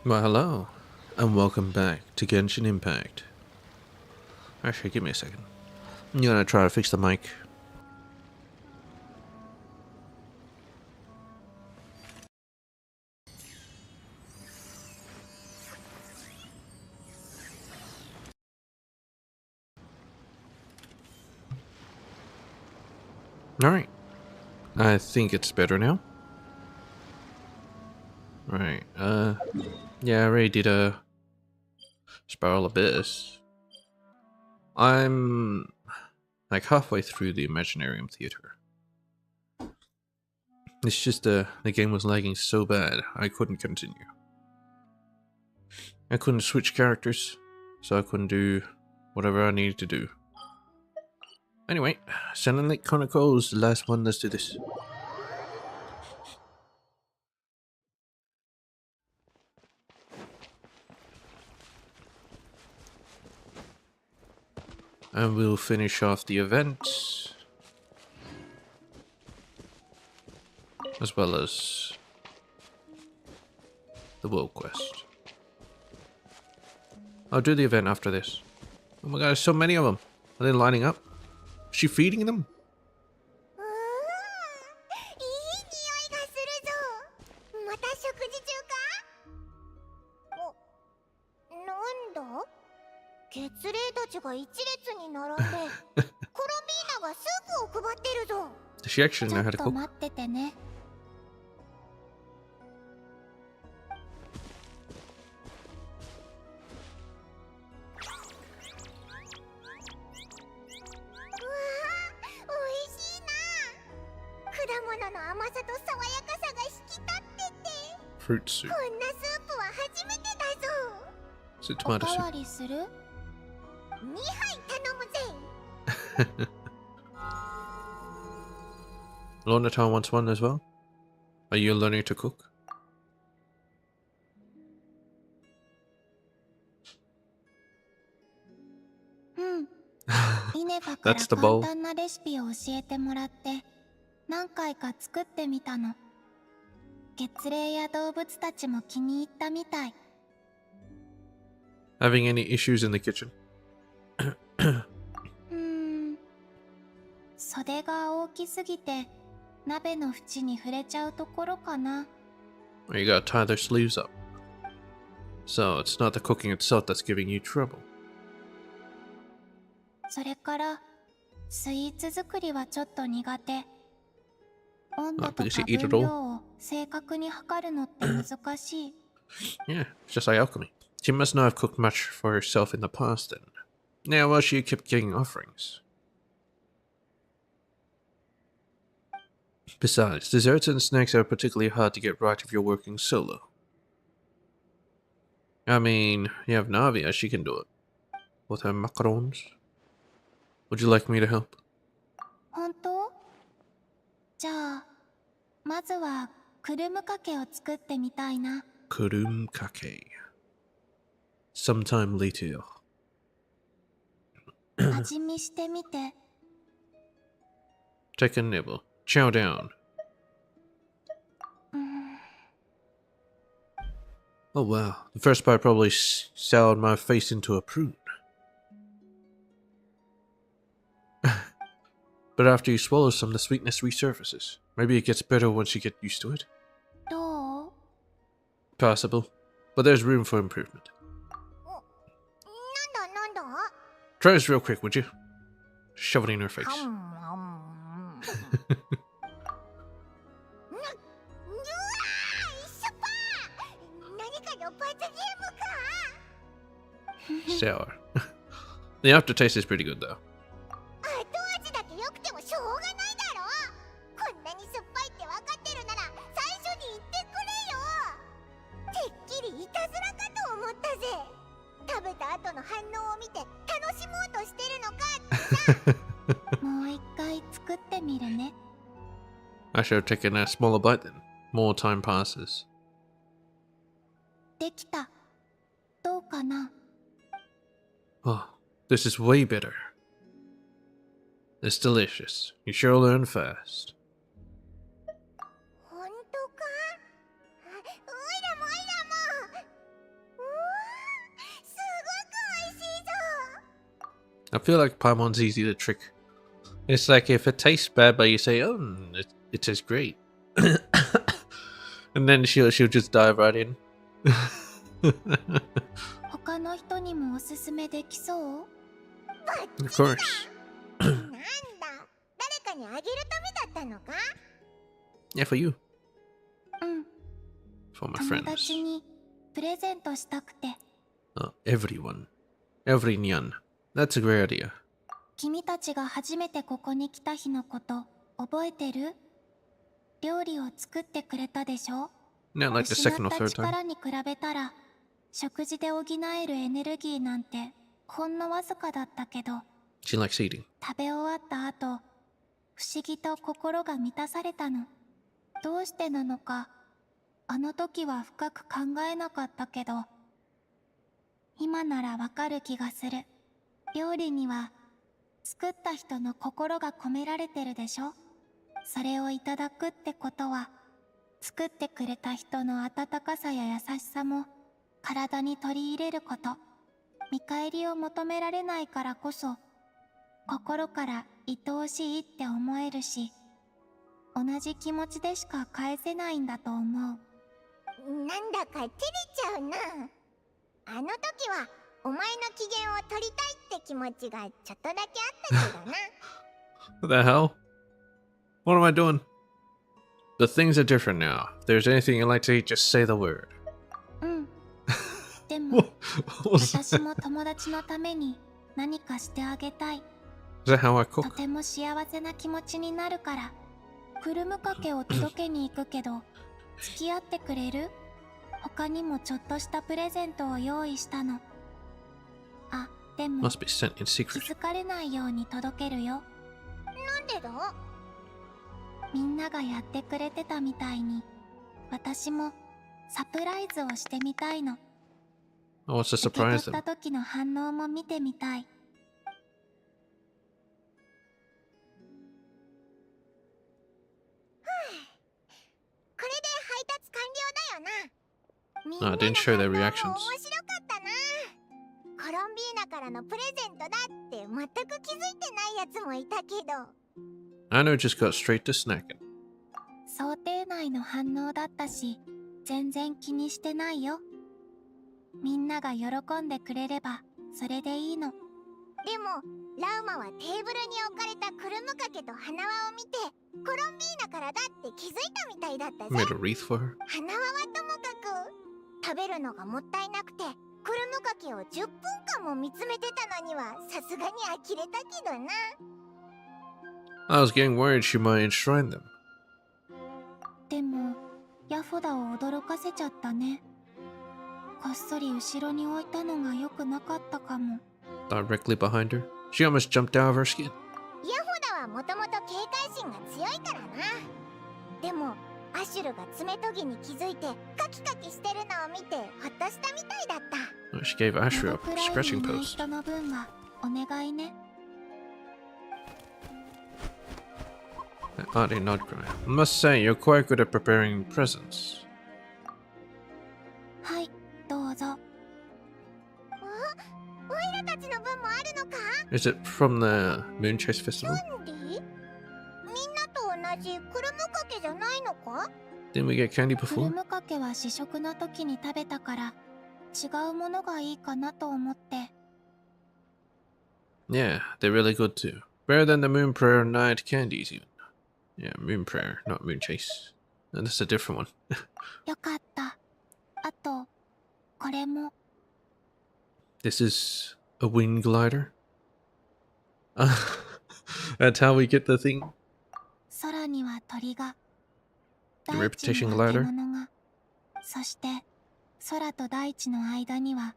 Well, hello, and welcome back to Genshin Impact. Actually, give me a second. I'm gonna try to fix the mic. Alright. I think it's better now. Right, yeah, I already did a Spiral Abyss. I'm like halfway through the Imaginarium Theater. It's just the game was lagging so bad, I couldn't continue. I couldn't switch characters, so I couldn't do whatever I needed to do. Anyway, Silent Lake Chronicles, the last one, let's do this. And we'll finish off the event, as well as the world quest. I'll do the event after this. Oh my god, there's so many of them. Are they lining up? Is she feeding them? いい匂いがするぞ。また食事中か？なんだ？血霊たちが一列に並んで、コロンビーナがスープを配ってるぞ。 Does she actually know how to ちょっと cook? 待っててね。果物の甘さと爽やかさが引き立ってて Fruit soup. こんなスープは初めてだぞ Is it お tomato か soup? わりする 2 杯頼むぜ Lornatar wants one as well. Are you learning to cook? イネバから That's the 簡 bowl. 単なレシピを教えてもらって何回か作ってみたの月齢や動物たちも気に入ったみたい Having any issues in the kitchen? 袖が大きすぎて鍋の縁に触れちゃうところかな Well, you gotta tie their sleeves up. So it's not the cooking itself that's giving you trouble. それからスイーツ作りはちょっと苦手温度と because か you eat it 分 all. 量を正確に測るのって難しい Yeah, it's just like alchemy. She must not have cooked much for herself in the past then. Yeah, well, she kept getting offerings. Besides, desserts and snacks are particularly hard to get right if you're working solo. I mean, you have Navia, she can do it. With her macarons. Would you like me to help? 本当？じゃあまずはクルムかけを作ってみたいな Kurum kake. Sometime later. 味見してみて Take a nibble. Chow down. Oh wow, the first bite probably soured my face into a prune. But after you swallow some, the sweetness resurfaces. Maybe it gets better once you get used to it. どう？ Possible. But there's room for improvement. なんだ Try this real quick, would you? Shove it in her face. うわー一緒ぱ何かの罰ゲームか Sour. The aftertaste is pretty good though. 後味だけ良くてもしょうがないだろこんなに酸っぱいって分かってるなら最初に言ってくれよてっきりいたずらかと思ったぜ食べた後の反応を見て楽しもうとしてるのかってさもう一回作ってみるね I should have taken a smaller bite then. More time passes. できたどうかな Oh, this is way better. It's delicious. You sure learn fast. 本当かおいらも I feel like Paimon's easy to trick. It's like if it tastes bad, but you say, "Oh, it tastes great," and then she'll just dive right in. 他の人にもおすすめできそう？ Of course. なんだ、誰かにあげるためだったのか？ Yeah, for you. うん。 For my 友 friends. 達にプレゼントしたくて。Everyone. Every nyan. That's a great idea. 君たちが初めてここに来た日のこと覚えてる？料理を作ってくれたでしょ？ Not like the 失っ second or た third time. 力に比べたら食事で補えるエネルギーなんてほんのわずかだったけど、 She likes eating. 食べ終わった後不思議と心が満たされたの。どうしてなのかあの時は深く考えなかったけど、今ならわかる気がする。料理には作った人の心が込められてるでしょ。それをいただくってことは作ってくれた人の温かさや優しさも体に取り入れること。見返りを求められないからこそ心から愛おしいって思えるし、同じ気持ちでしか返せないんだと思う。なんだか照れちゃうな。あの時はお前の機嫌を取りたいって気持ちがちょっとだけあったけどな。What the hell? What am I doing? The things are different now. If there's anything you'd like to eat, just say the word. うん。でも 私も友達のために何かしてあげたい。 Is that how I と cook? ても幸せな気持ちになるから。クルムかけを届けに行くけど付き合ってくれる？他にもちょっとしたプレゼントを用意したの。あ、でも Must be sent in 気 secret. づかれないように届けるよ。なんでだ？みんながやってくれてたみたいに私もサプライズをしてみたいの。 Oh, what's the 受け取 surprise った then? 時の反応も見てみたい。これで配達完了だよな。みんな I の didn't show 反応 their も面 reactions. 白かったな。コロンビーナからのプレゼントだって全く気づいてないやつもいたけど、 I know just got straight to snacking. 想定内の反応だったし全然気にしてないよ。みんなが喜んでくれればそれでいいの。でもラウマはテーブルに置かれたクルムかけと花輪を見てコロンビーナからだって気づいたみたいだったぜ。 Made a wreath for her. 花輪はともかく食べるのがもったいなくてクルムかけを10分間も見つめてたのにはさすがに呆れたけどな。 I was getting worried she might enshrine them. でもヤフォダを驚かせちゃったね。こっそり後ろに置いたのが良くなかったかも。 Directly behind her. She almost jumped out of her skin. ヤフォダはもともと警戒心が強いからな。でもアシュルが爪研ぎに気づいてカキカキしてるのを見てほっとしたみたいだった。 She gave Asher a このくらい scratching にいない post. 人の分はお願いね。 Auntie not cry. I must say, you're quite good at preparing presents. はい、どうぞ。おいらたちの分もあるのか？ Is it from the Moon Chase Festival? なんで？みんなと同じクルムかけじゃないのか？ Didn't we get candy クル before? ムかけは試食の時に食べたから違うものがいいかなと思って。 Yeah, they're really good too. Better than the Moon Prayer Night candies even. Yeah, Moon Prayer, not Moon Chase. And that's a different one. よかった。あとこれも。 This is a wind glider? That's how we get the thing? 空には鳥が、 The 大地に reputation は glider? 獣が、そして空と大地の間には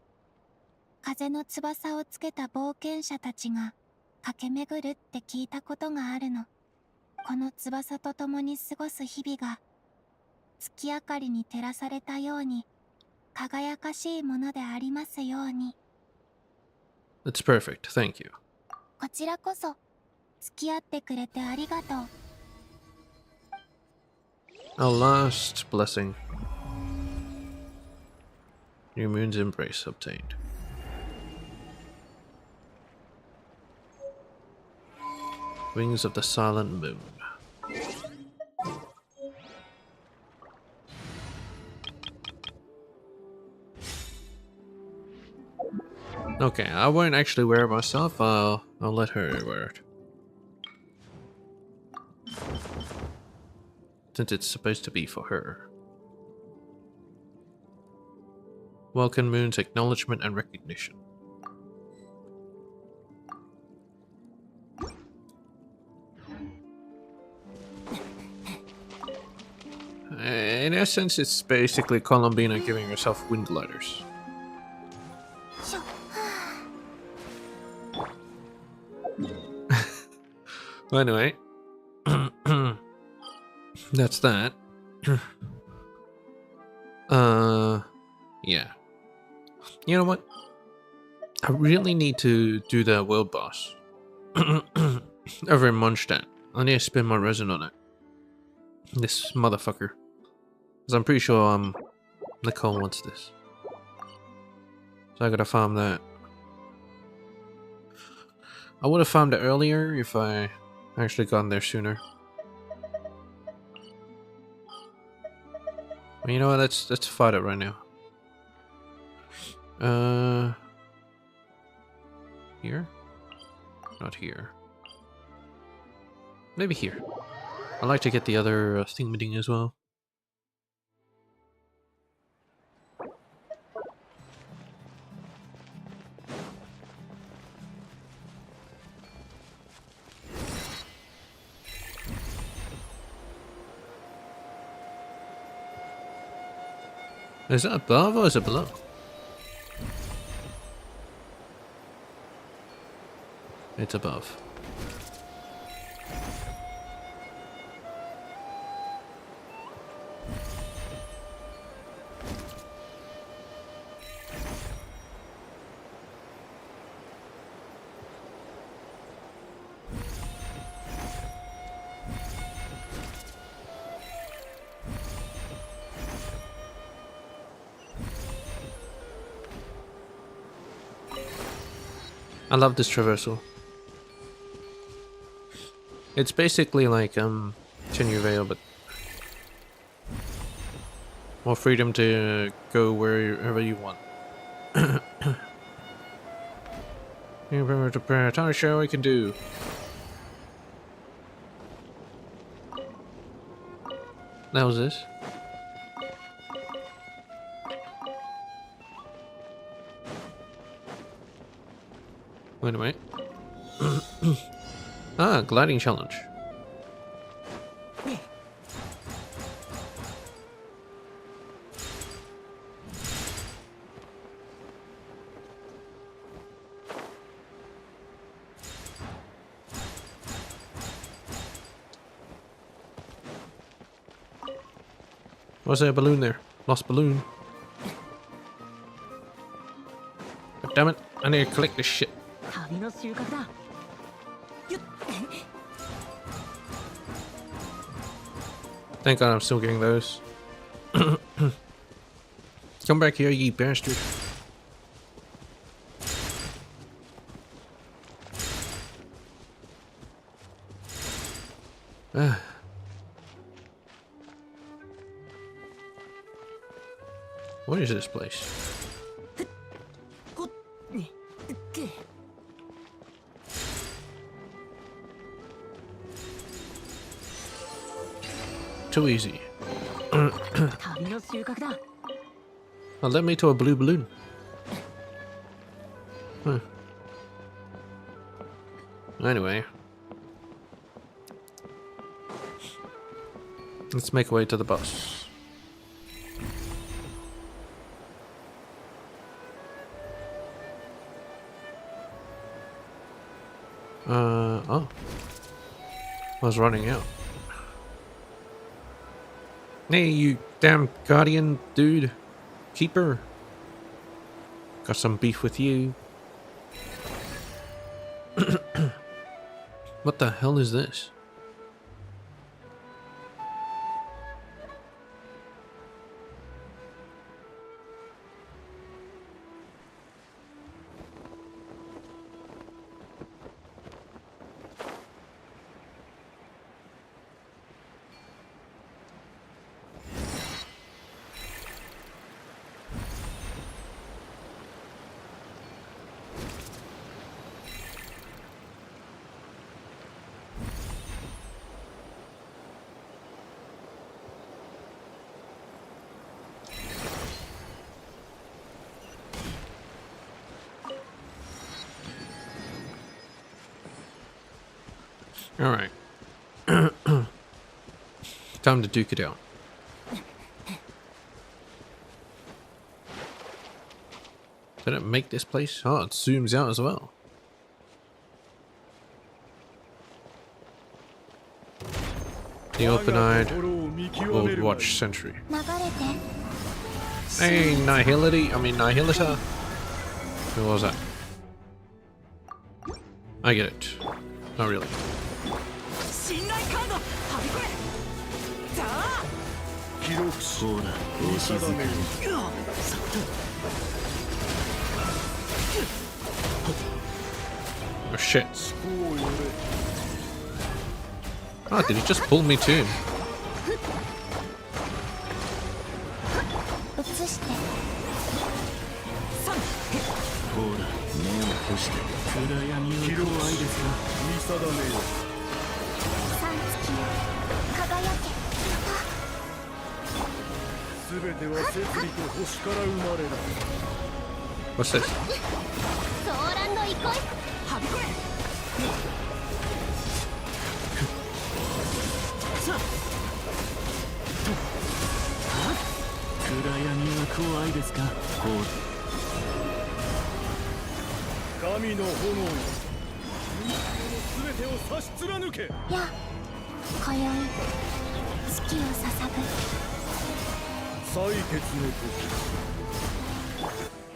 風の翼をつけた冒険者たちが駆け巡るって聞いたことがあるの。この翼と共に過ごす日々が月明かりに照らされたように輝かしいものでありますように。 That's perfect, thank you. こちらこそ付き合ってくれてありがとう。 A last blessing. New Moon's embrace obtained. Wings of the Silent Moon. Okay, I won't actually wear it myself. I'll let her wear it. Since it's supposed to be for her. Welcome Moon's acknowledgement and recognition. In essence, it's basically Columbina giving herself wind lighters. Well, anyway, that's that. Yeah. You know what? I really need to do the world boss over in Mondstadt. I need to spend my resin on it. This motherfucker. Because I'm pretty sure Nicole wants this. So I gotta farm that. I would have farmed it earlier if I actually gone there sooner. But you know what? Let's fight it right now. Here? Not here. Maybe here. I'd like to get the other thingamading as well. Is that above or is it below? It's above. I love this traversal. It's basically like Chenyu Vale, but more freedom to go wherever you want. Time show we can do. That was this. Wait a minute. Ah, gliding challenge. Was there a balloon there? Lost balloon. God damn it, I need to collect this shit. Thank God I'm still getting those. Come back here, you bastard. What is this place? Too easy. Well, led me to a blue balloon. Huh. Anyway. Let's make our way to the bus. Oh. I was running out. Hey, you damn guardian dude. Keeper. Got some beef with you. What the hell is this? Alright. Time to duke it out. Did it make this place? Oh, it zooms out as well. The open-eyed old watch sentry. Hey, Nihility. I mean, Nihilita. Who was that? I get it. Not really. Oh shit. Oh, did he just pull me to him? What's this?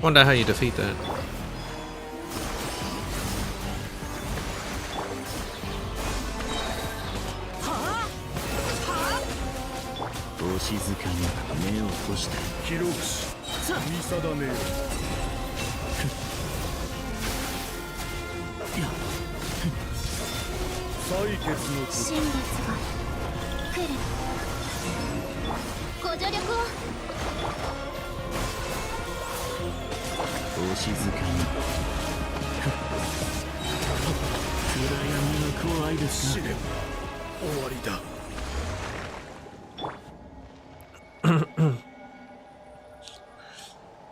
Wonder how you defeat that.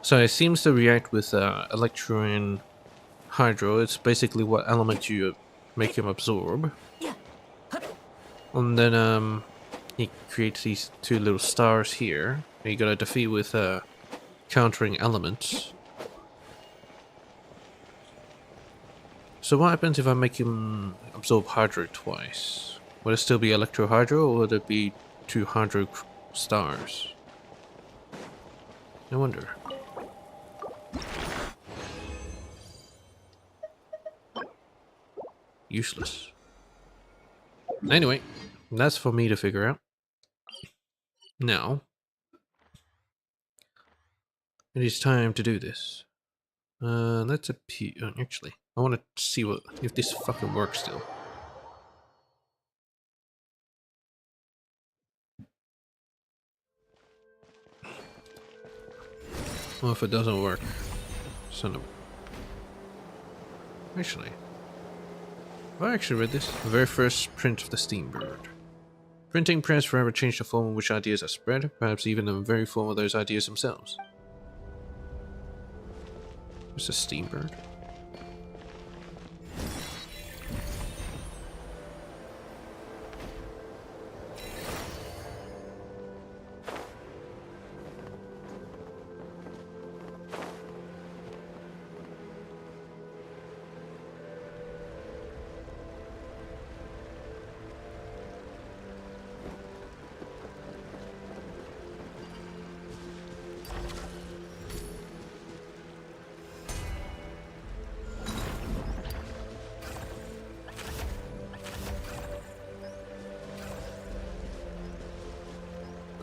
So it seems to react with Electro and Hydro. It's basically what element you make him absorb. And then he creates these two little stars here. And you gotta defeat with countering elements. So what happens if I make him absorb Hydro twice? Would it still be Electro Hydro, or would it be two Hydro stars? I wonder. Useless. Anyway, that's for me to figure out. Now, it is time to do this. Let's appear. Actually, I want to see if this fucking works still. Well, if it doesn't work, son of. Actually, have I actually read this? The very first print of the Steambird. Printing press forever changed the form in which ideas are spread, perhaps even the very form of those ideas themselves. What's a Steambird?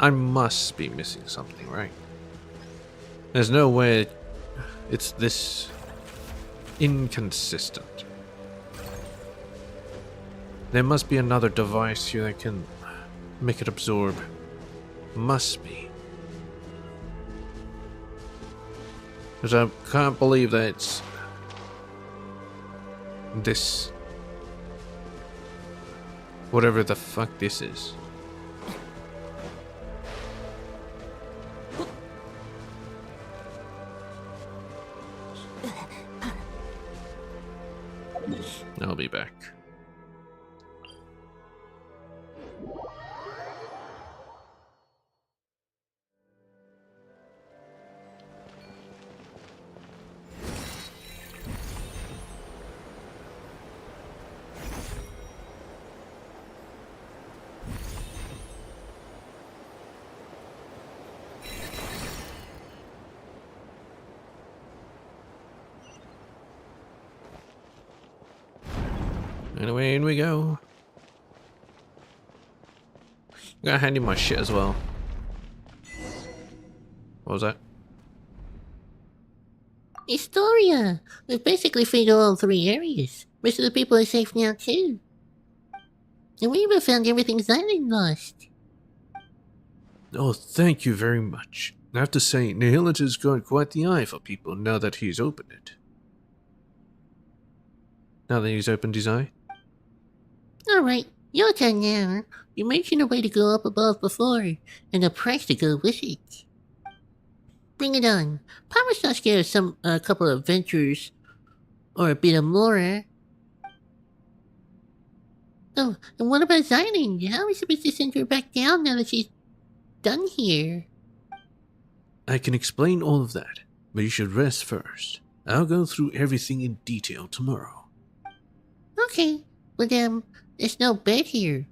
I must be missing something, right? There's no way it's this inconsistent. There must be another device here that can make it absorb. Must be. Because I can't believe that it's this. Whatever the fuck this is. I'll be back. Anyway, in we go. I'm gonna hand you my shit as well. What was that? Historia! We've basically freed all 3 areas. Most of the people are safe now, too. And we even found everything Xylan lost. Oh, thank you very much. I have to say, Nihilith has got quite the eye for people now that he's opened it. Now that he's opened his eye? Alright, your turn now. You mentioned a way to go up above before, and a price to go with it. Bring it on. Promise not scare a couple of adventures, or a bit of more. Oh, and what about Xylan? How are we supposed to send her back down now that she's done here? I can explain all of that, but you should rest first. I'll go through everything in detail tomorrow. Okay, but there's no bed here.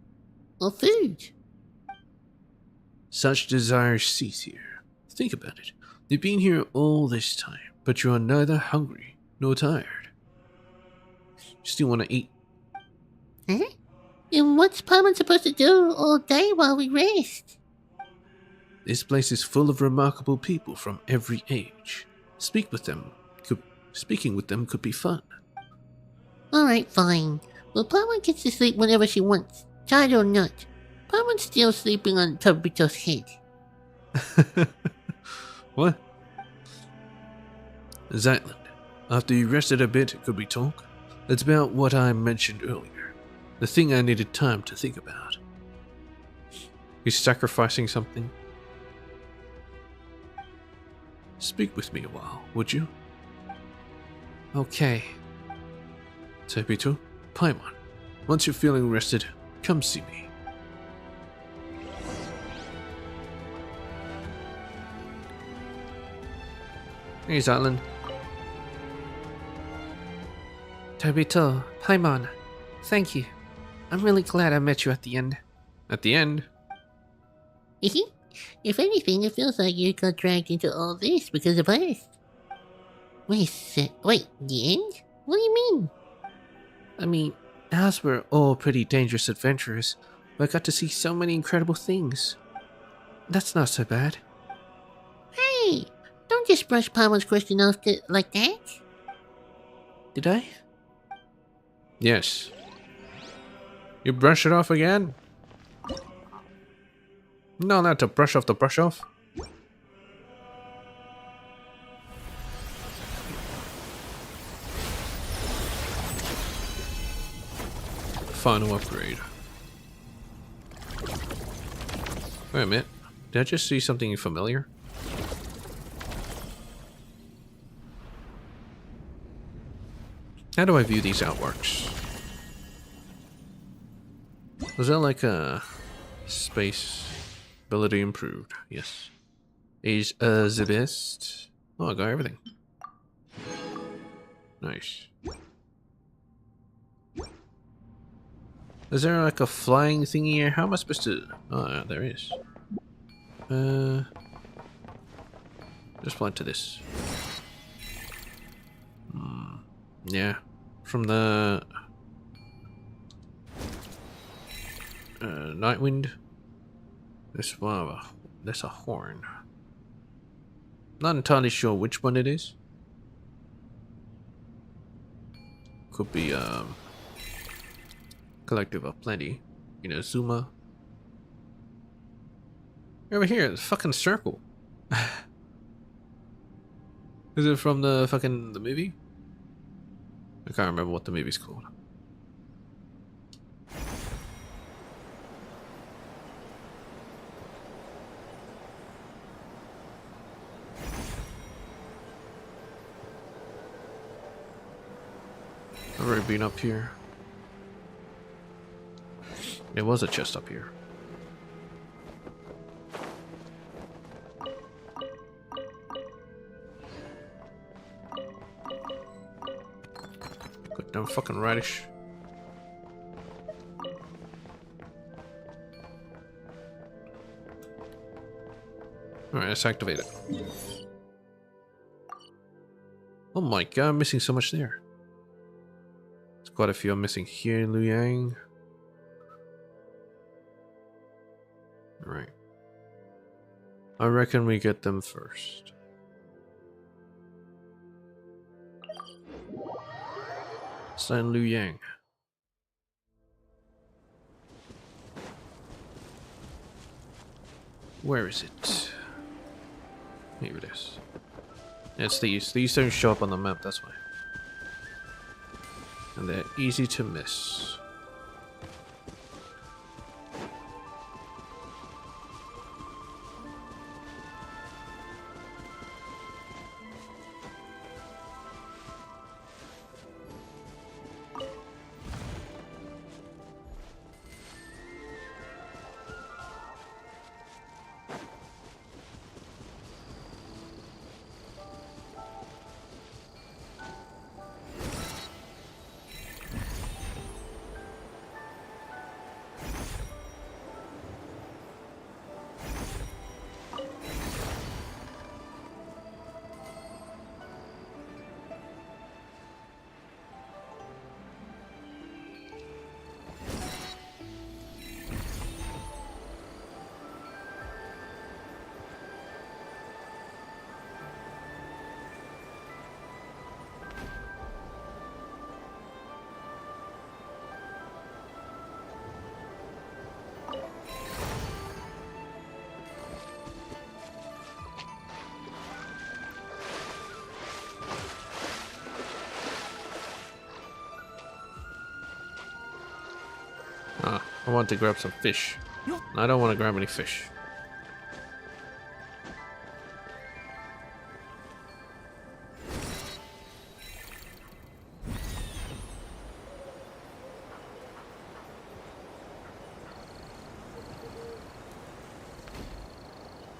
Or food. Such desires cease here. Think about it. You've been here all this time, but you are neither hungry nor tired. You still want to eat. Huh? And what's Paimon supposed to do all day while we rest? This place is full of remarkable people from every age. Speaking with them could be fun. Alright, fine. Well, Paimon gets to sleep whenever she wants, tired or not. Paimon's still sleeping on Tobito's head. What? Zytland, after you rested a bit, could we talk? It's about what I mentioned earlier. The thing I needed time to think about. He's sacrificing something. Speak with me a while, would you? Okay. Tobito, Paimon, once you're feeling rested, come see me. Hey, Zytland. Tobito, Paimon, thank you. I'm really glad I met you at the end. At the end? If anything, it feels like you got dragged into all this because of us. Wait, the end? What do you mean? I mean, ours were all pretty dangerous adventures, but I got to see so many incredible things. That's not so bad. Hey, don't just brush Paimon's question off like that. Did I? Yes. You brush it off again? No, not to brush off the brush off. Final upgrade. Wait a minute. Did I just see something familiar? How do I view these outworks? Was that like a space ability improved? Yes. Is the best. Oh, I got everything. Nice. Is there like a flying thingy here? How am I supposed to? Oh, there is. Just fly to this. Yeah. From the Nightwind. This one, that's a horn. Not entirely sure which one it is. Could be Collective of Plenty. You know, Zuma. Over here, the fucking circle. Is it from the movie? I can't remember what the movie's called. I've already been up here. There was a chest up here. Goddamn fucking radish. Alright, let's activate it. Oh my god, I'm missing so much there. It's Quite a few are missing here in Luyang. Right. I reckon we get them first. San Luyang. Where is it? Here it is. It's these. These don't show up on the map, that's why. And they're easy to miss. Ah, I want to grab some fish. I don't want to grab any fish.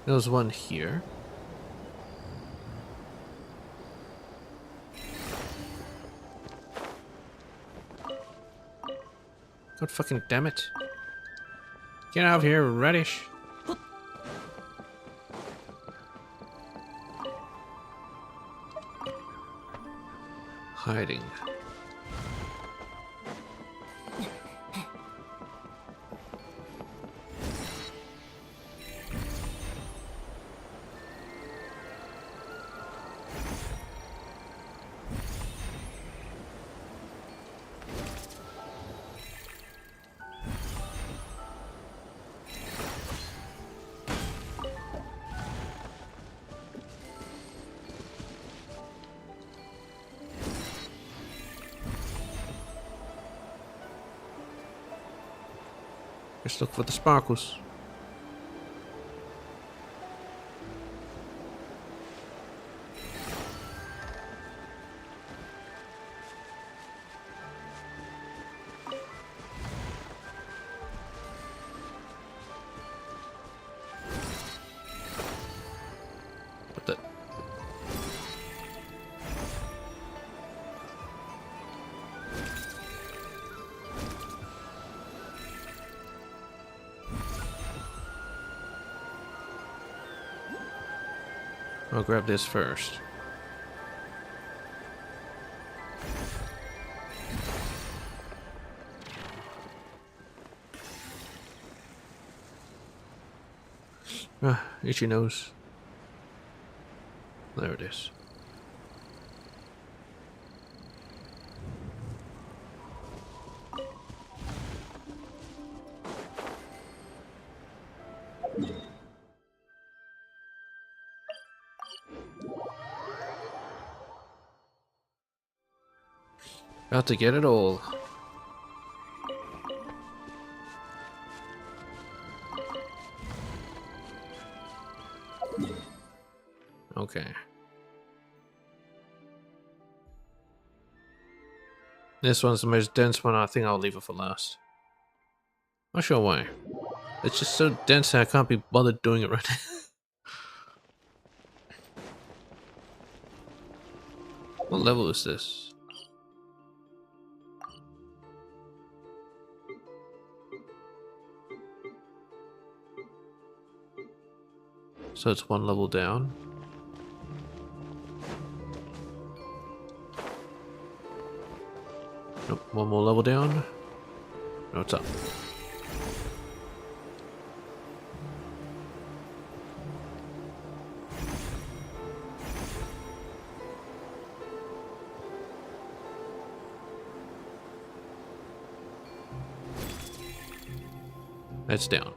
There's one here. God fucking damn it. Get out of here, radish. Hiding. Just look for the sparkles. What the? I'll grab this first. Ah, itchy nose. There it is. About to get it all. Okay. This one's the most dense one. I think I'll leave it for last. Not sure why. It's just so dense that I can't be bothered doing it right now. What level is this? So it's one level down. Nope, one more level down. No, it's up. It's down.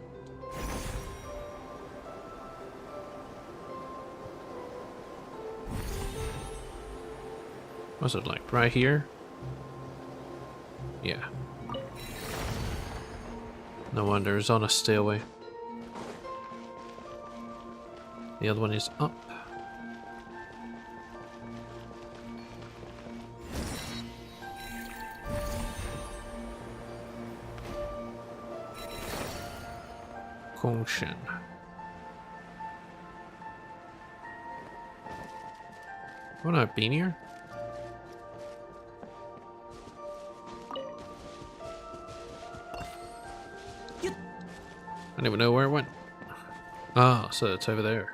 What's it like? Right here? Yeah. No wonder it's on a stairway. The other one is up. Genshin. What, I've been here? I don't even know where it went. Ah, so it's over there.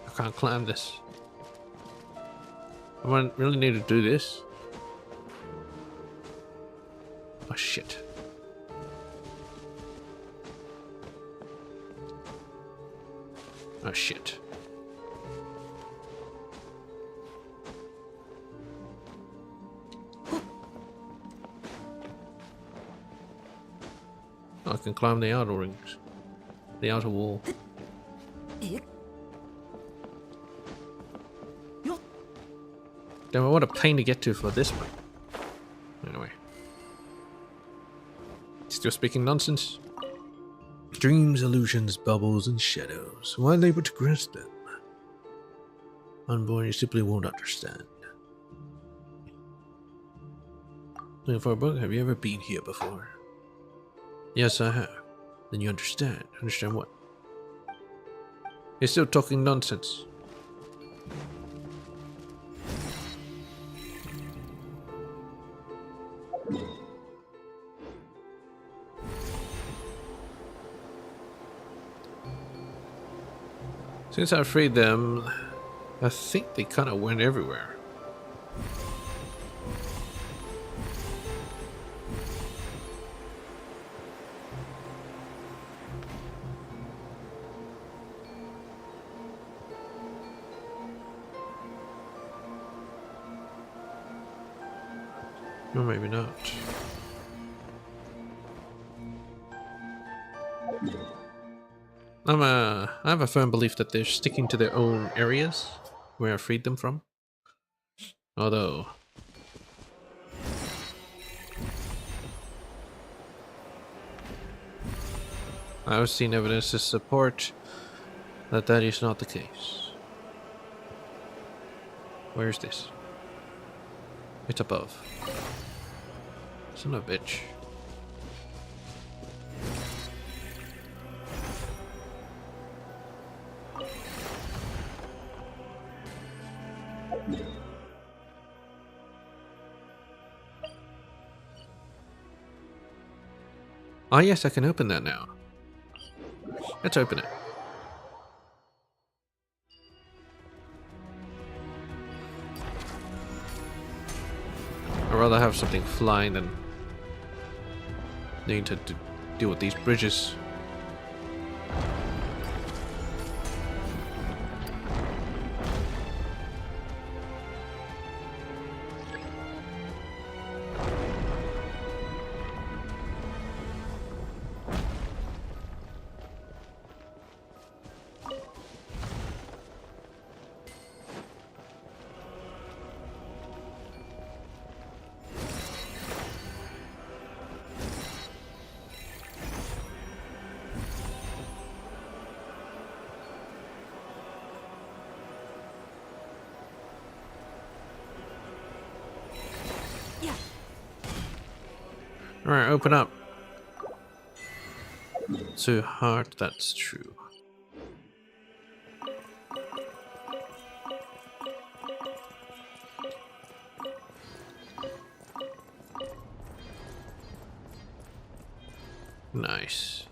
I can't climb this. I really need to do this. Oh shit. Oh shit. I can climb the outer rings. The outer wall. Damn, what a pain to get to for this one. Anyway. Still speaking nonsense? Dreams, illusions, bubbles, and shadows. Why labor to grasp them? Unborn, you simply won't understand. Looking for a book? Have you ever been here before? Yes, I have. Then you understand. Understand what? You're still talking nonsense. Since I freed them, I think they kind of went everywhere. Or maybe not. I have a firm belief that they're sticking to their own areas where I freed them from. Although I've seen evidence to support that that is not the case. Where is this? It's above. Son of a bitch. Ah, yes, I can open that now. Let's open it. I'd rather have something flying than needing to deal with these bridges. Alright, open up. Too hard, that's true. Nice.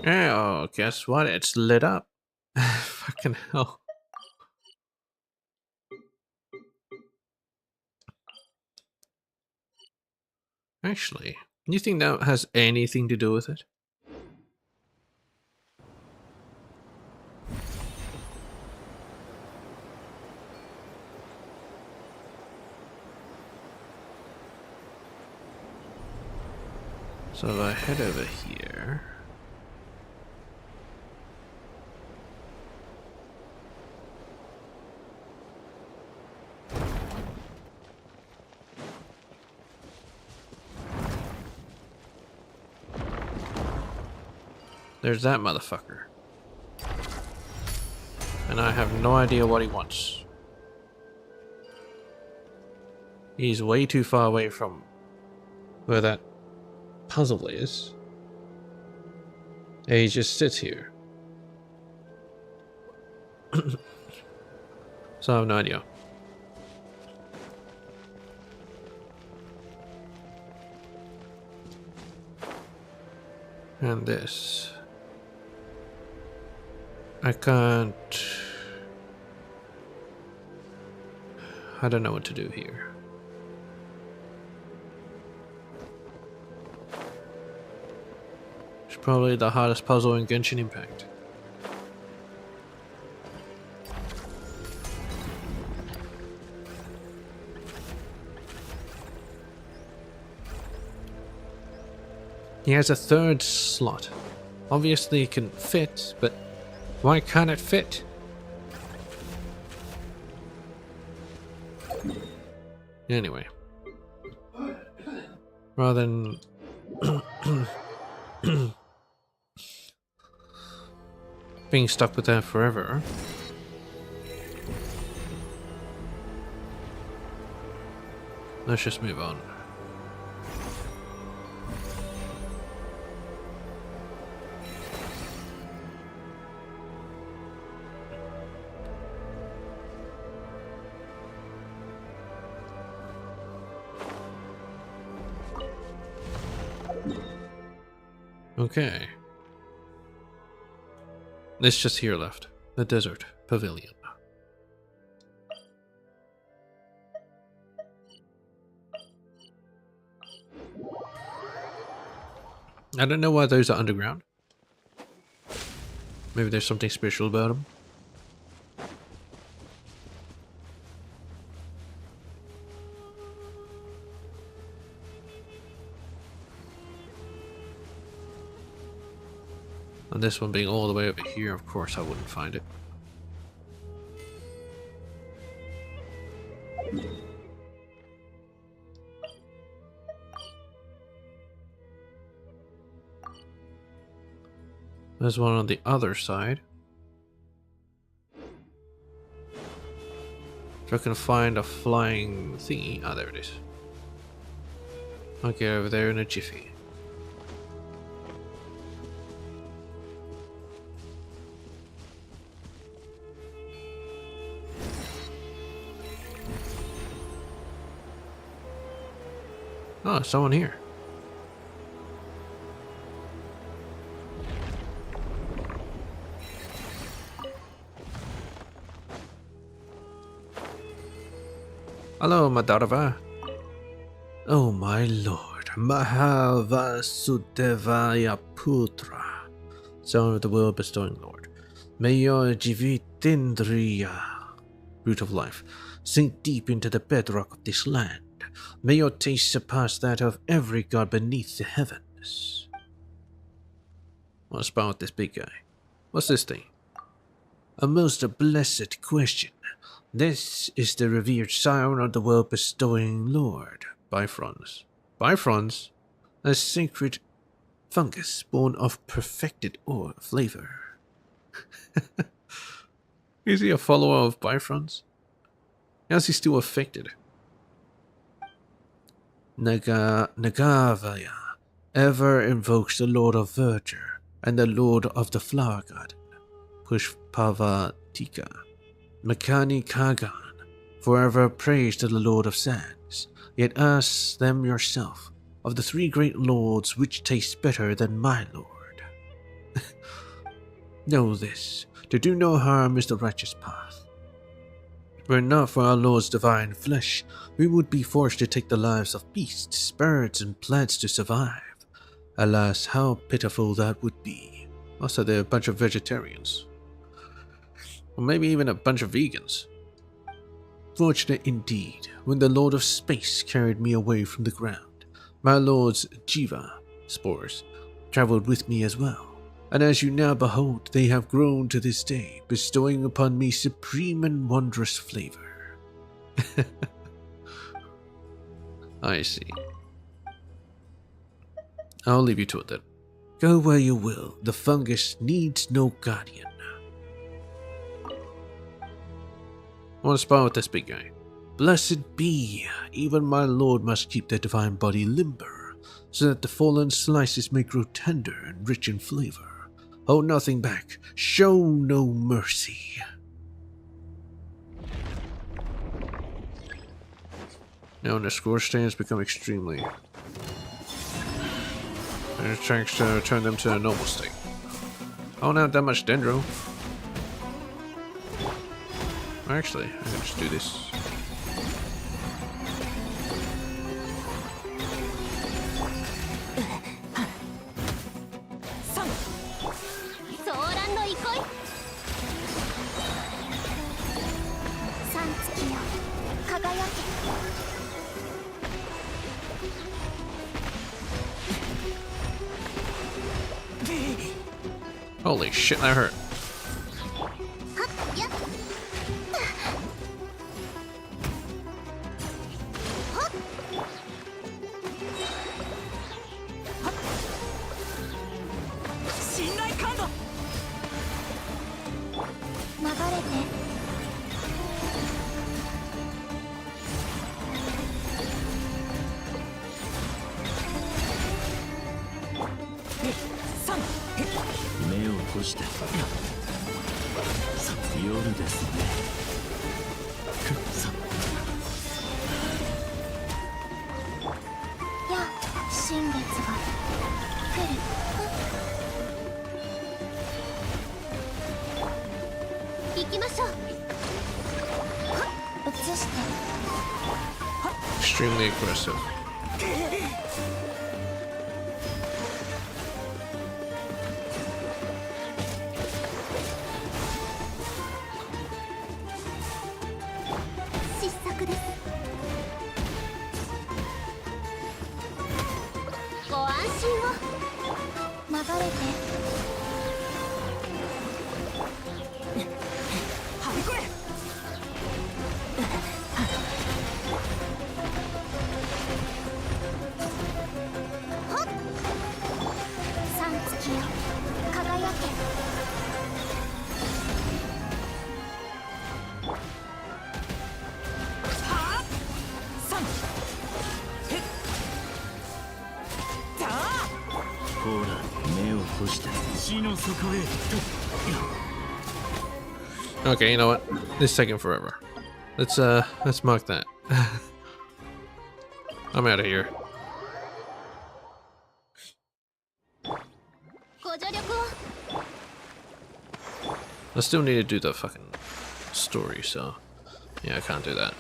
Oh, guess what? It's lit up. Fucking hell. Actually, you think that has anything to do with it? So if I head over here. There's that motherfucker. And I have no idea what he wants. He's way too far away from where that puzzle is. And he just sits here. So I have no idea. And this. I can't... I don't know what to do here. It's probably the hardest puzzle in Genshin Impact. He has a third slot. Obviously it can fit, but why can't it fit? Anyway. Rather than being stuck with that forever. Let's just move on. Okay. It's just here left. The desert pavilion. I don't know why those are underground. Maybe there's something special about them. And this one being all the way over here, of course I wouldn't find it. There's one on the other side. If I can find a flying thingy. Ah, there it is. I'll get over there in a jiffy. Oh, someone here. Hello, Madharva. Oh, my lord, Mahavasudevaya Putra, son of the world bestowing lord. May your Jivitindriya, root of life, sink deep into the bedrock of this land. May your taste surpass that of every god beneath the heavens. What's about this big guy? What's this thing? A most blessed question. This is the revered scion of the world bestowing lord, Bifrons. Bifrons? A sacred fungus born of perfected ore flavor. Is he a follower of Bifrons? How's he still affected? Nagavaya ever invokes the Lord of Verdure and the Lord of the Flower Garden, Pushpavatika. Makani Kagan forever prays to the Lord of Sands, yet ask them yourself, of the three great lords, which tastes better than my lord? Know this, to do no harm is the righteous path. Were it not for our Lord's divine flesh, we would be forced to take the lives of beasts, birds, and plants to survive. Alas, how pitiful that would be. Also, they're a bunch of vegetarians. Or maybe even a bunch of vegans. Fortunate indeed, when the Lord of Space carried me away from the ground, my Lord's Jiva spores traveled with me as well. And as you now behold, they have grown to this day, bestowing upon me supreme and wondrous flavor. I see. I'll leave you to it then. Go where you will, the fungus needs no guardian. I want to spar with this big guy. Blessed be, even my lord must keep their divine body limber, so that the fallen slices may grow tender and rich in flavor. Hold nothing back, show no mercy. Now when the score stands become extremely... and it tries to turn them to a normal state. Oh, not that much dendro. Actually, I can just do this. Holy shit, that hurt. Extremely aggressive. Okay, you know what? This is taking forever. Let's mark that. I'm out of here. I still need to do the fucking story, so yeah, I can't do that.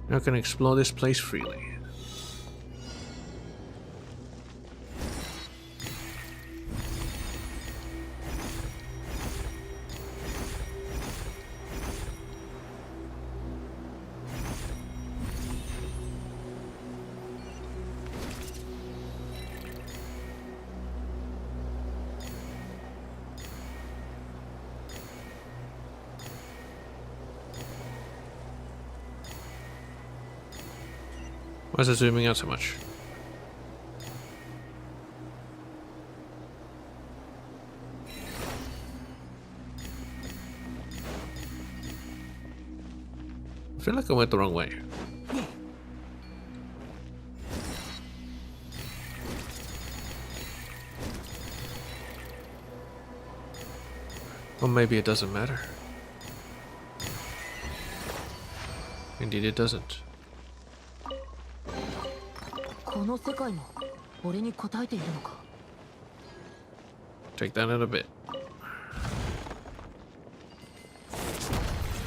Now I can explore this place freely. Why is it zooming out so much? I feel like I went the wrong way. Or maybe it doesn't matter. Indeed, it doesn't. この世界も俺に応えているのか。 Take that in a bit.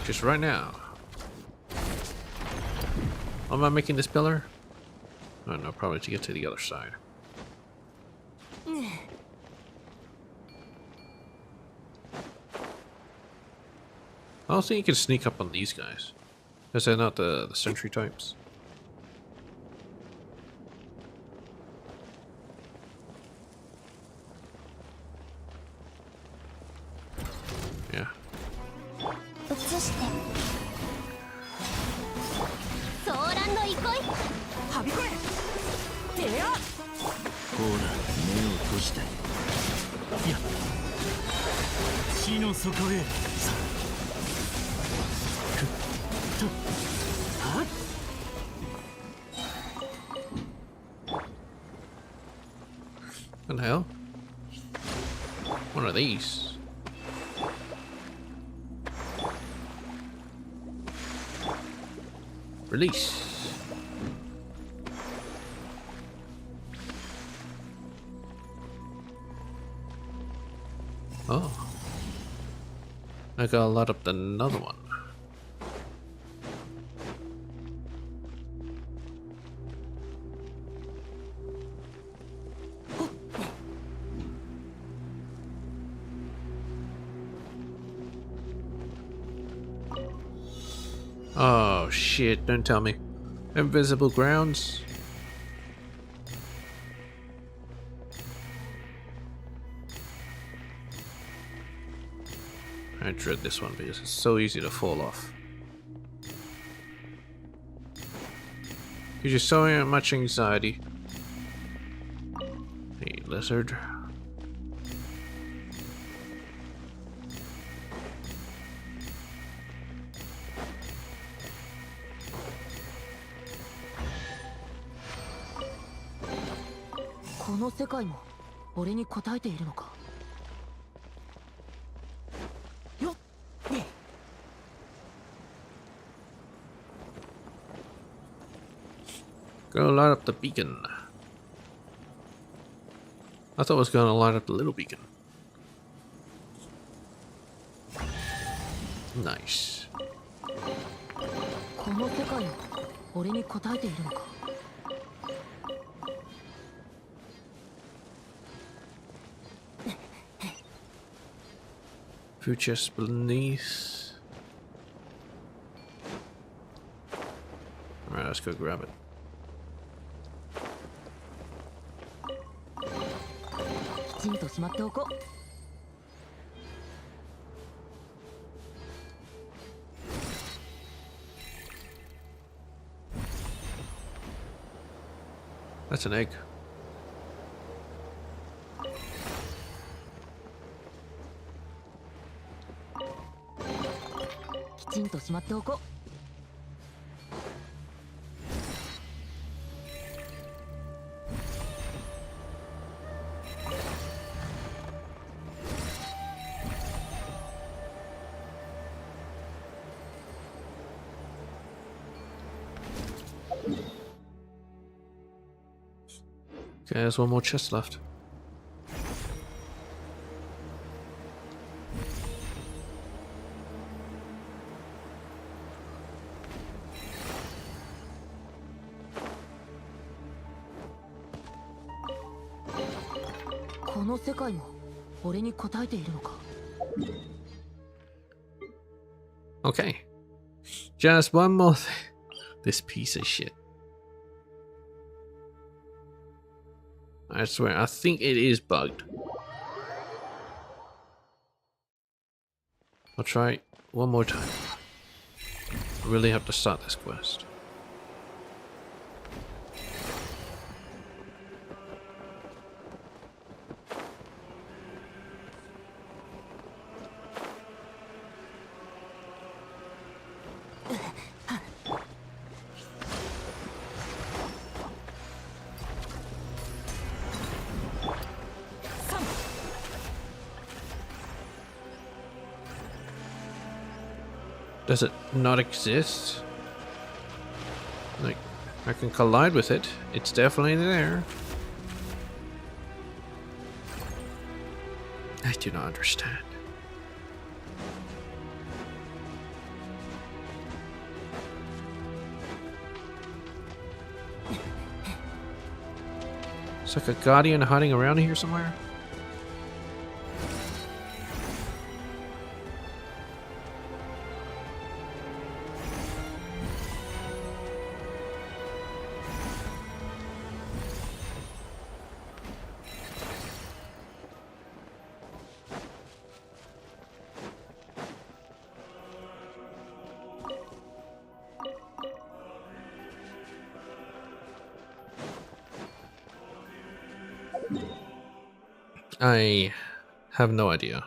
Just right now. Am I making this pillar? Oh no, probably to get to the other side. I don't think you can sneak up on these guys. Is that not the sentry types? Yeah. 移してソーランド憩いはびこえ。てや。ほら、目を閉じて。いや、地の底へ。さくっと。はっ。 What the hell? What are these? Release. Oh. I gotta light up another one. Oh shit, don't tell me. Invisible grounds? I dread this one because it's so easy to fall off. Gives you so much anxiety. Hey, lizard. "この世界も俺に応えているのか。よっ。ね。 Go light up the beacon. I thought it was gonna light up the little beacon. Nice. この世界も俺に応えているのか。 Food chest beneath. Alright, let's go grab it. きちんとしまっておこう。 That's an egg. きちんとしまっておこう。 Okay, there's one more chest left. Okay. Just one more thing. This piece of shit. I swear, I think it is bugged. I'll try it one more time. I really have to start this quest. Does it not exist? Like, I can collide with it. It's definitely there. I do not understand. It's like a guardian hiding around here somewhere. I have no idea.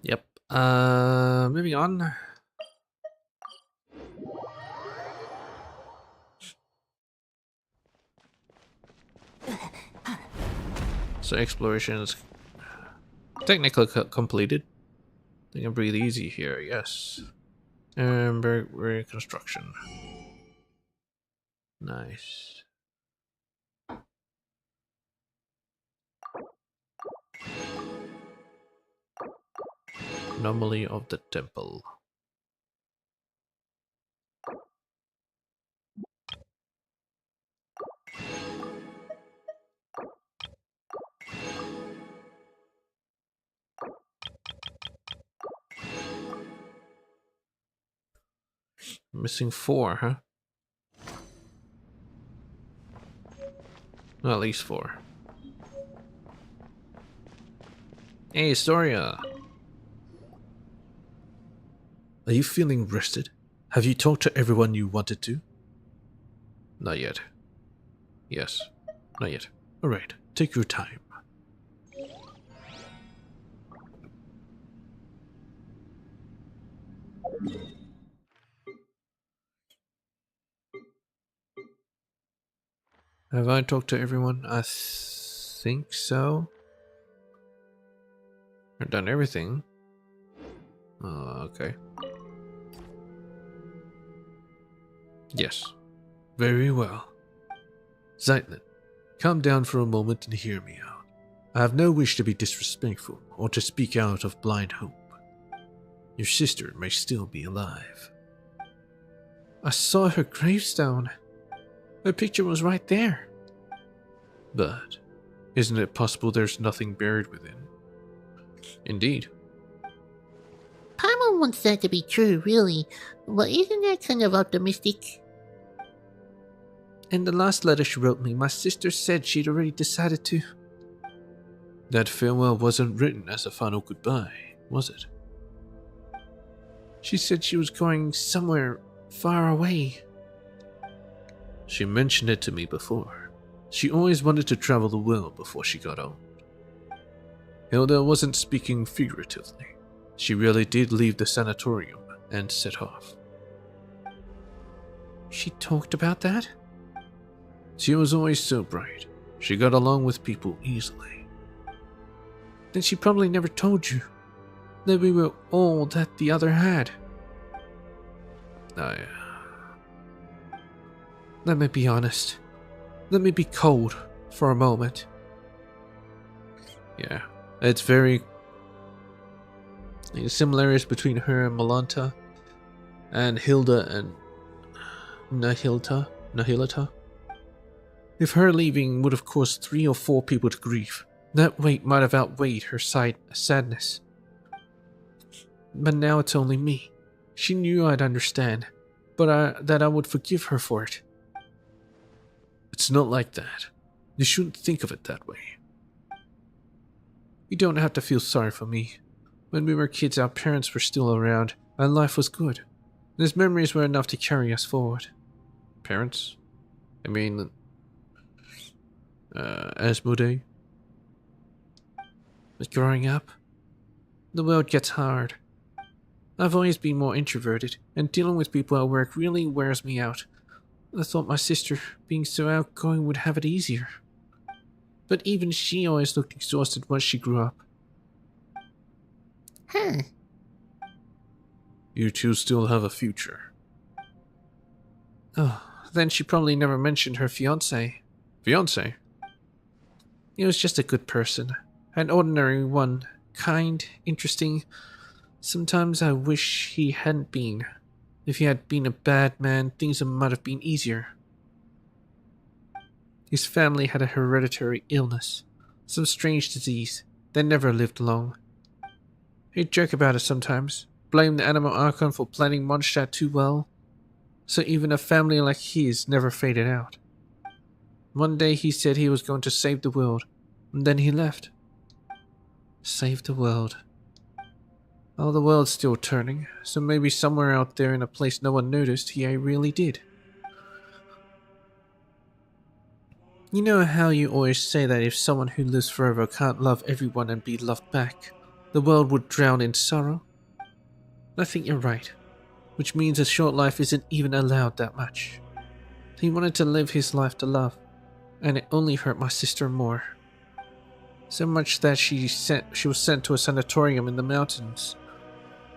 Yep. Moving on. So exploration is technically completed. I can breathe easy here, yes. And reconstruction. Nice. Anomaly of the temple. Missing 4, huh? Well, at least 4. Hey, Soria! Are you feeling rested? Have you talked to everyone you wanted to? Not yet. Yes, not yet. Alright, take your time. Have I talked to everyone? I think so. I've done everything. Okay. Yes. Very well. Zeitlin, calm down for a moment and hear me out. I have no wish to be disrespectful or to speak out of blind hope. Your sister may still be alive. I saw her gravestone. Her picture was right there. But isn't it possible there's nothing buried within? Indeed. Paimon wants that to be true, really. But isn't that kind of optimistic? In the last letter she wrote me, my sister said she'd already decided to. That farewell wasn't written as a final goodbye, was it? She said she was going somewhere far away. She mentioned it to me before. She always wanted to travel the world before she got old. Hilda wasn't speaking figuratively. She really did leave the sanatorium and set off. She talked about that? She was always so bright. She got along with people easily. Then she probably never told you that we were all that the other had. Let me be honest. Let me be cold for a moment. Yeah, it's very... the similarities between her and Malanta and Hilda and Nahilata. If her leaving would have caused 3 or 4 people to grieve, that weight might have outweighed her sadness. But now it's only me. She knew I'd understand, but that I would forgive her for it. It's not like that. You shouldn't think of it that way. You don't have to feel sorry for me. When we were kids, our parents were still around, and life was good. Those memories were enough to carry us forward. Parents? I mean... Asmodee? But growing up, the world gets hard. I've always been more introverted, and dealing with people at work really wears me out. I thought my sister, being so outgoing, would have it easier. But even she always looked exhausted once she grew up. Huh. You two still have a future. Oh, then she probably never mentioned her fiancé. Fiancé? He was just a good person. An ordinary one. Kind, interesting. Sometimes I wish he hadn't been. If he had been a bad man, things might have been easier. His family had a hereditary illness. Some strange disease. They never lived long. He'd joke about it sometimes. Blame the Animal Archon for planning Mondstadt too well. So even a family like his never faded out. One day he said he was going to save the world, and then he left. Save the world. Oh, the world's still turning, so maybe somewhere out there in a place no one noticed, he really did. You know how you always say that if someone who lives forever can't love everyone and be loved back, the world would drown in sorrow? I think you're right, which means a short life isn't even allowed that much. He wanted to live his life to love, and it only hurt my sister more. So much that she was sent to a sanatorium in the mountains.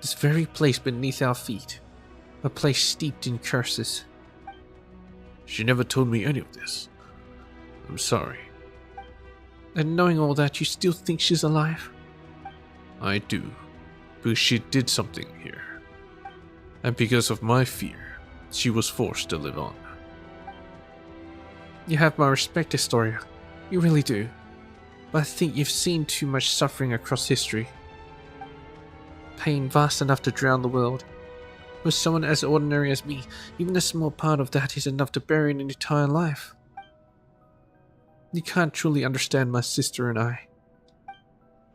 This very place beneath our feet. A place steeped in curses. She never told me any of this. I'm sorry. And knowing all that, you still think she's alive? I do. Because she did something here. And because of my fear, she was forced to live on. You have my respect, Historia. You really do. But I think you've seen too much suffering across history. Pain vast enough to drown the world. With someone as ordinary as me, even a small part of that is enough to bury an entire life. You can't truly understand my sister and I.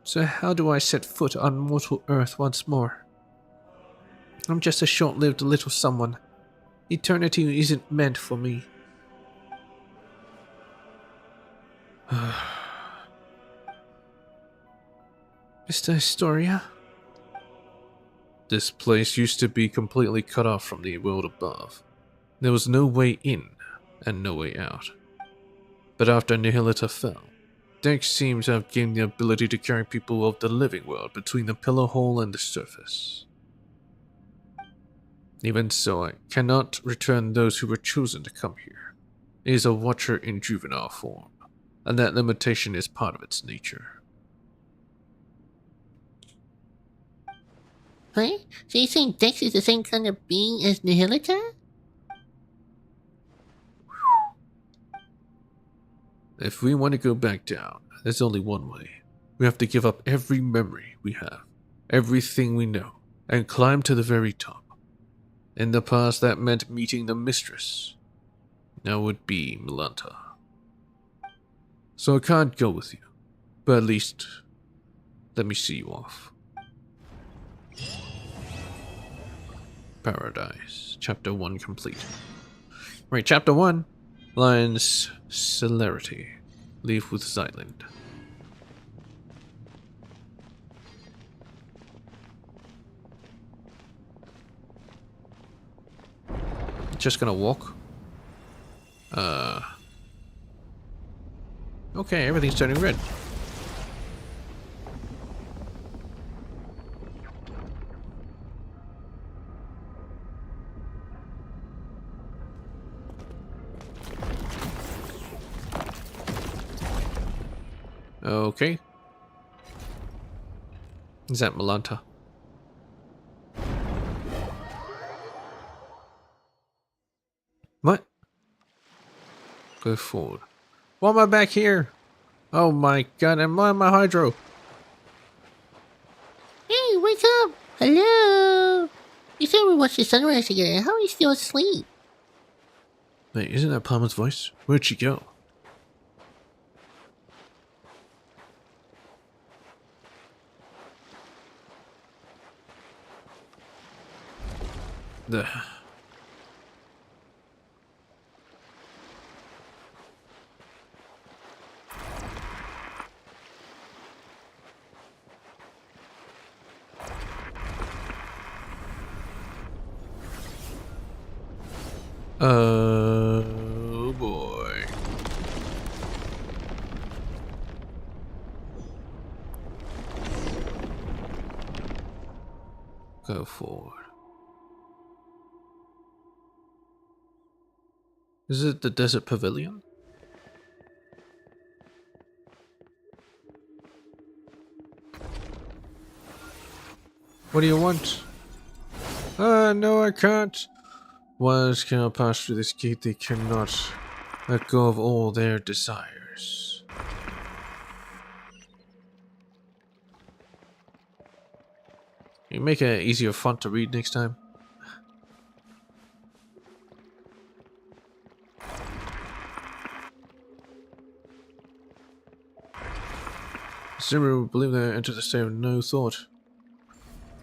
So how do I set foot on mortal earth once more? I'm just a short-lived little someone. Eternity isn't meant for me. Mr. Historia? This place used to be completely cut off from the world above. There was no way in and no way out. But after Nihilita fell, Dex seems to have gained the ability to carry people of the living world between the pillar hole and the surface. Even so, I cannot return those who were chosen to come here. It is a watcher in juvenile form, and that limitation is part of its nature. What? So you're saying Dex is the same kind of being as Nihilita? If we want to go back down, there's only one way. We have to give up every memory we have, everything we know, and climb to the very top. In the past, that meant meeting the mistress. Now would be Milanta. So I can't go with you, but at least let me see you off. Paradise, Chapter 1 complete. Right, Chapter 1. Lion's Celerity. Leave with Zyland. Just gonna walk. Okay, everything's turning red. Okay. Is that Milanta? What? Go forward. Why am I back here? Oh my god, am I on my hydro? Hey, wake up! Hello! You said we watched the sunrise together. How are you still asleep? Wait, isn't that Palmer's voice? Where'd she go? The... Oh boy. Go forward. Is it the desert pavilion? What do you want? No, I can't. Ones cannot pass through this gate, they cannot let go of all their desires. You make it easier font to read next time. Zimmer would believe that I entered the state of no thought.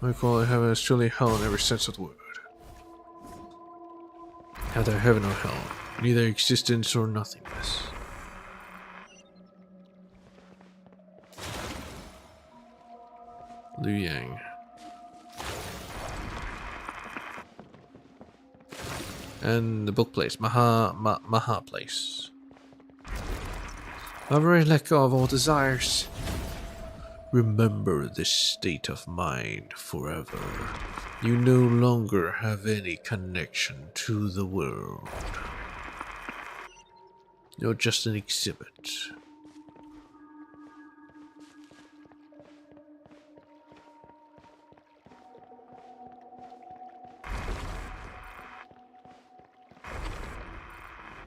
My call I have is truly hell in every sense of the word. Neither heaven or hell, neither existence or nothingness. Liu Yang. And the book place, Maha place. I've already let go of all desires. Remember this state of mind forever. You no longer have any connection to the world. You're just an exhibit.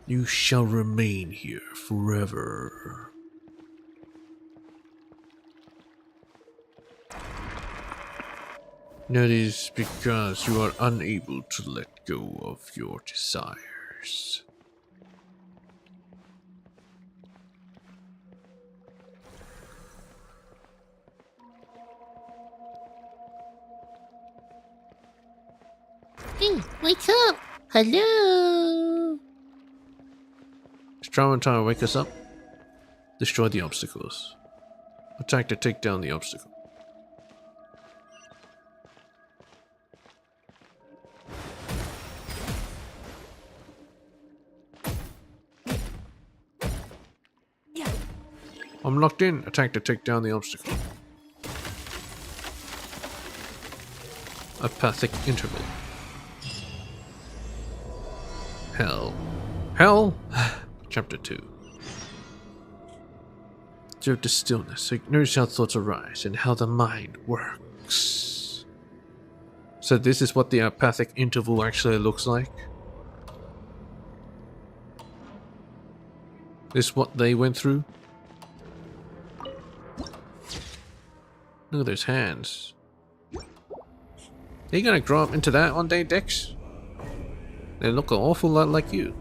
You shall remain here forever. That is because you are unable to let go of your desires. Hey, wake up! Hello! Is Trauma trying to wake us up? Destroy the obstacles. Attack to take down the obstacle. I'm locked in. Attack to take down the obstacle. Apathic interval. Hell. Hell? Chapter 2. Observe the stillness. Notice how thoughts arise and how the mind works. So this is what the apathic interval actually looks like? This is what they went through? Look at those hands. Are you gonna grow up into that one day, Dex? They look an awful lot like you.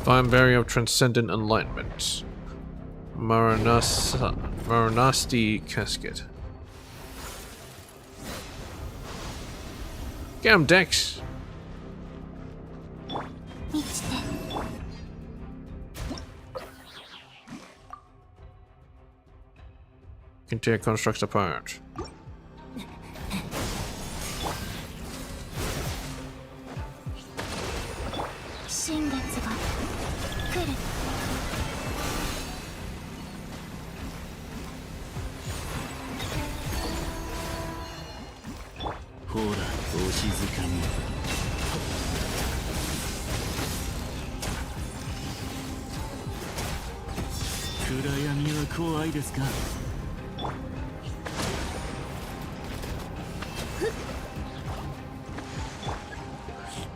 Fine barrier of transcendent enlightenment. Maranasti casket. Get him, Dex! Can tear constructs apart.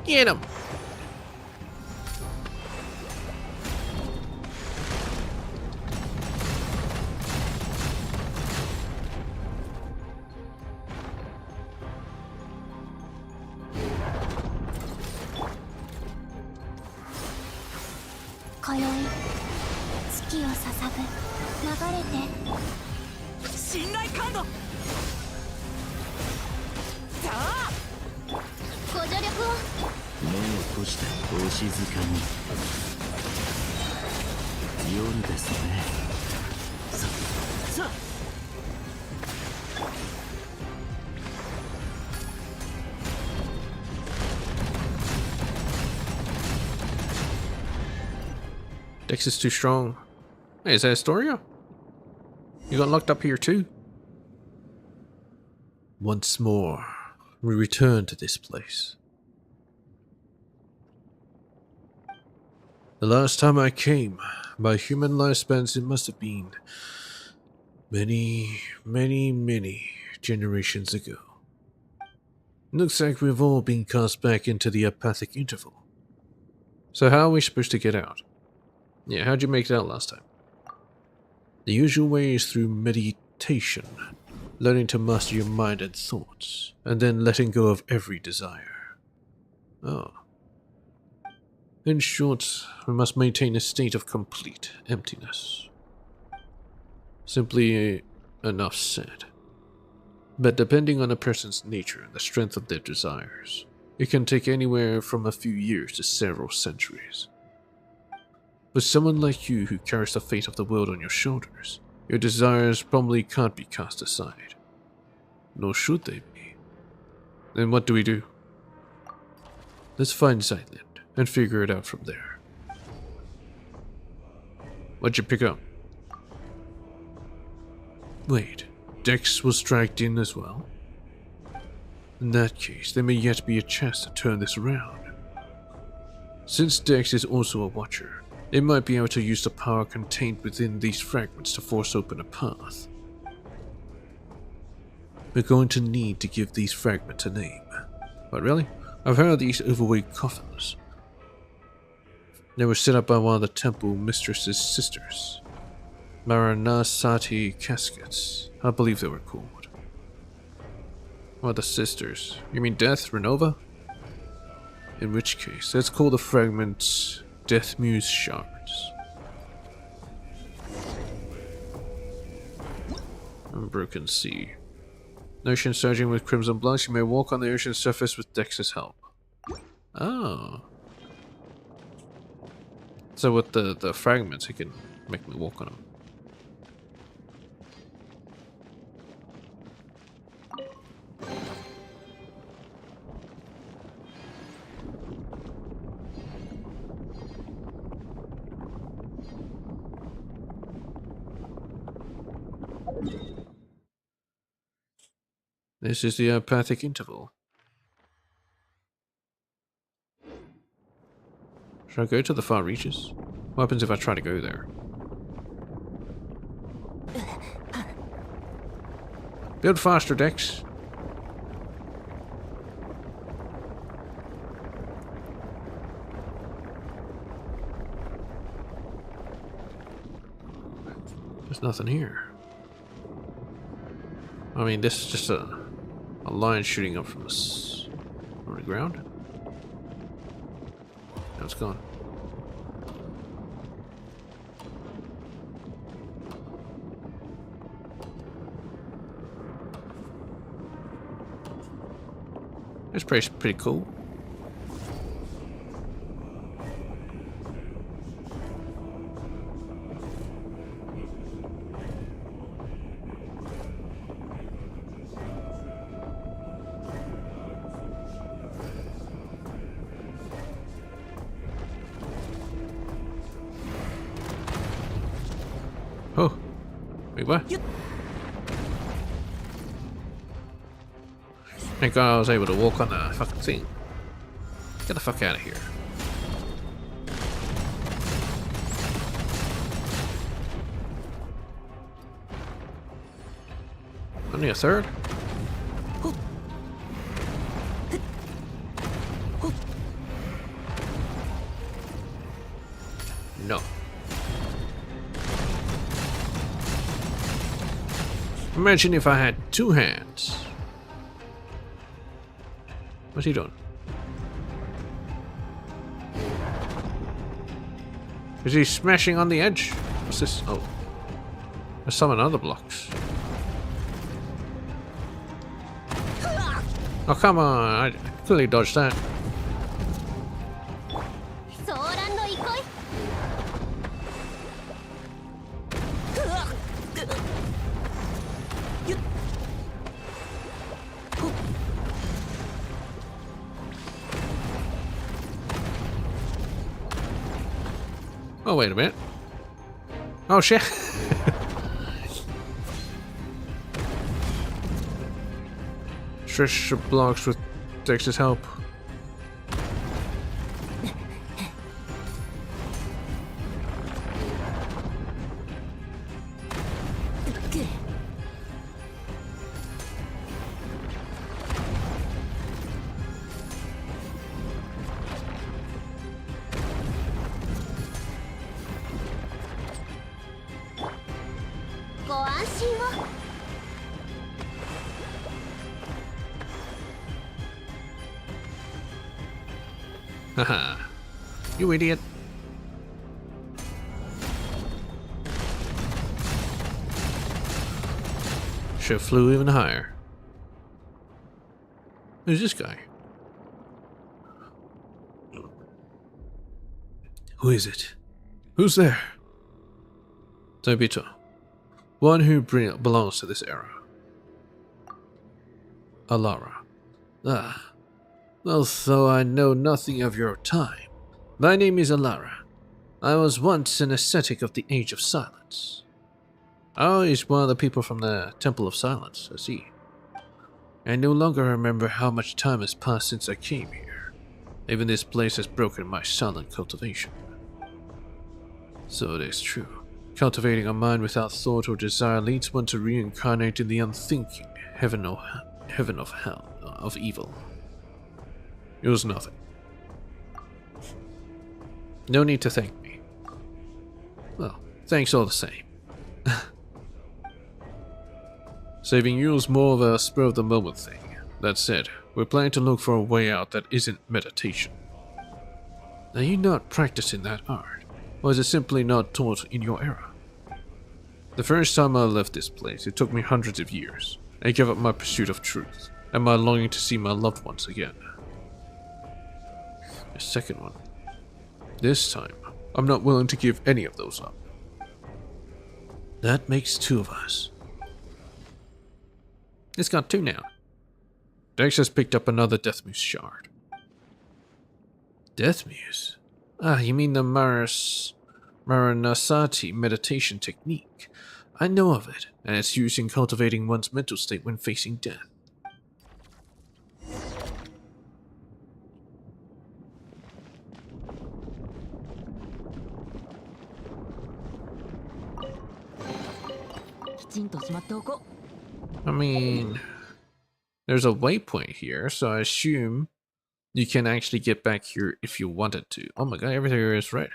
Get him! 信頼感度。さあご助力を。目を閉してお静かに。夜ですね。さあ Dex is too strong. Hey, is that Astoria? You got locked up here too? Once more, we return to this place. The last time I came, by human lifespans, it must have been many generations ago. Looks like we've all been cast back into the apathic interval. So how are we supposed to get out? Yeah, how'd you make it out last time? The usual way is through meditation, learning to master your mind and thoughts, and then letting go of every desire. Oh. In short, we must maintain a state of complete emptiness. Simply enough said. But depending on a person's nature and the strength of their desires, it can take anywhere from a few years to several centuries. With someone like you who carries the fate of the world on your shoulders, your desires probably can't be cast aside. Nor should they be. Then what do we do? Let's find Zeitland and figure it out from there. What'd you pick up? Wait, Dex was dragged in as well? In that case, there may yet be a chance to turn this around. Since Dex is also a watcher, they might be able to use the power contained within these fragments to force open a path. We're going to need to give these fragments a name. But really? I've heard of these overweight coffins. They were set up by one of the temple mistress's sisters. Maranasati caskets, I believe they were called. What, the sisters? You mean Death, Renova? In which case, let's call the fragments Death Muse shards. Unbroken Sea. Ocean surging with crimson blocks, you may walk on the ocean surface with Dex's help. Oh. So with the fragments, he can make me walk on them. This is the apathic interval. Should I go to the far reaches? What happens if I try to go there? Build faster, Dex. There's nothing here. I mean, this is just a line shooting up from the ground. Now it's gone. It's pretty cool. Oh, wait, what? Thank God I was able to walk on the fucking thing. Get the fuck out of here. Only a third? No. Imagine if I had two hands. What's he doing? Is he smashing on the edge? What's this? Oh. There's some other blocks. Oh, come on. I clearly dodged that. ソーランド憩い。うわっ。ゆっ。ほっ。 Oh, wait a minute. Oh, shit. Stretch blocks with Dex's help. Haha. You idiot. Should have flew even higher. Who's this guy? Who is it? Who's there? Tobito. One who belongs to this era. Alara. Ah. Although I know nothing of your time, my name is Alara. I was once an ascetic of the Age of Silence. Oh, he's one of the people from the Temple of Silence, I see. I no longer remember how much time has passed since I came here. Even this place has broken my silent cultivation. So it is true. Cultivating a mind without thought or desire leads one to reincarnate in the unthinking heaven of hell, of evil. It was nothing. No need to thank me. Well, thanks all the same. Saving you is more of a spur-of-the-moment thing. That said, we're planning to look for a way out that isn't meditation. Are you not practicing that art? Or is it simply not taught in your era? The first time I left this place, it took me hundreds of years. I gave up my pursuit of truth, and my longing to see my loved ones again. The second one. This time, I'm not willing to give any of those up. That makes two of us. It's got two now. Dex has picked up another Death Muse shard. Death Muse? Ah, you mean the Maranasati meditation technique. I know of it, and it's used in cultivating one's mental state when facing death. I mean, there's a waypoint here, so I assume you can actually get back here if you wanted to. Oh my god, everything here is red.